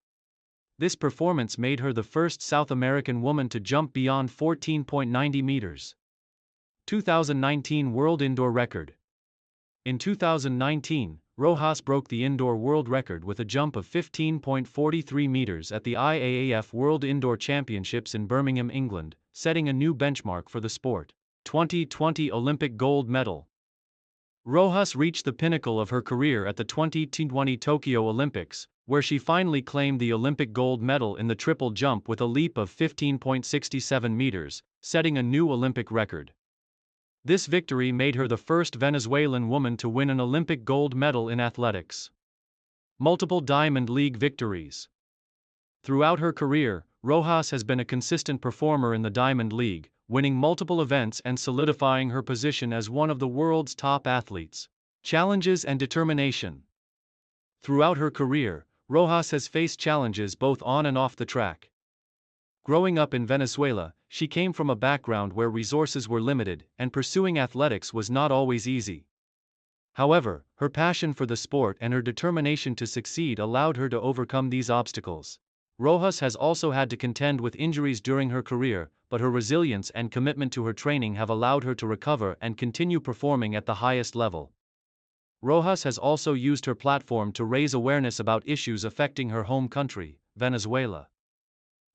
This performance made her the first South American woman to jump beyond 14.90 meters. 2019 World Indoor Record. In 2019, Rojas broke the indoor world record with a jump of 15.43 meters at the IAAF World Indoor Championships in Birmingham, England, setting a new benchmark for the sport. 2020 Olympic gold medal. Rojas reached the pinnacle of her career at the 2020 Tokyo Olympics, where she finally claimed the Olympic gold medal in the triple jump with a leap of 15.67 meters, setting a new Olympic record. This victory made her the first Venezuelan woman to win an Olympic gold medal in athletics. Multiple Diamond League victories. Throughout her career, Rojas has been a consistent performer in the Diamond League, winning multiple events and solidifying her position as one of the world's top athletes. Challenges and determination. Throughout her career, Rojas has faced challenges both on and off the track. Growing up in Venezuela, she came from a background where resources were limited, and pursuing athletics was not always easy. However, her passion for the sport and her determination to succeed allowed her to overcome these obstacles. Rojas has also had to contend with injuries during her career, but her resilience and commitment to her training have allowed her to recover and continue performing at the highest level. Rojas has also used her platform to raise awareness about issues affecting her home country, Venezuela.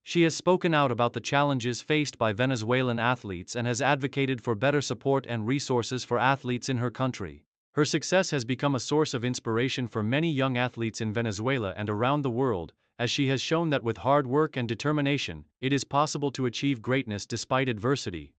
She has spoken out about the challenges faced by Venezuelan athletes and has advocated for better support and resources for athletes in her country. Her success has become a source of inspiration for many young athletes in Venezuela and around the world, as she has shown that with hard work and determination, it is possible to achieve greatness despite adversity.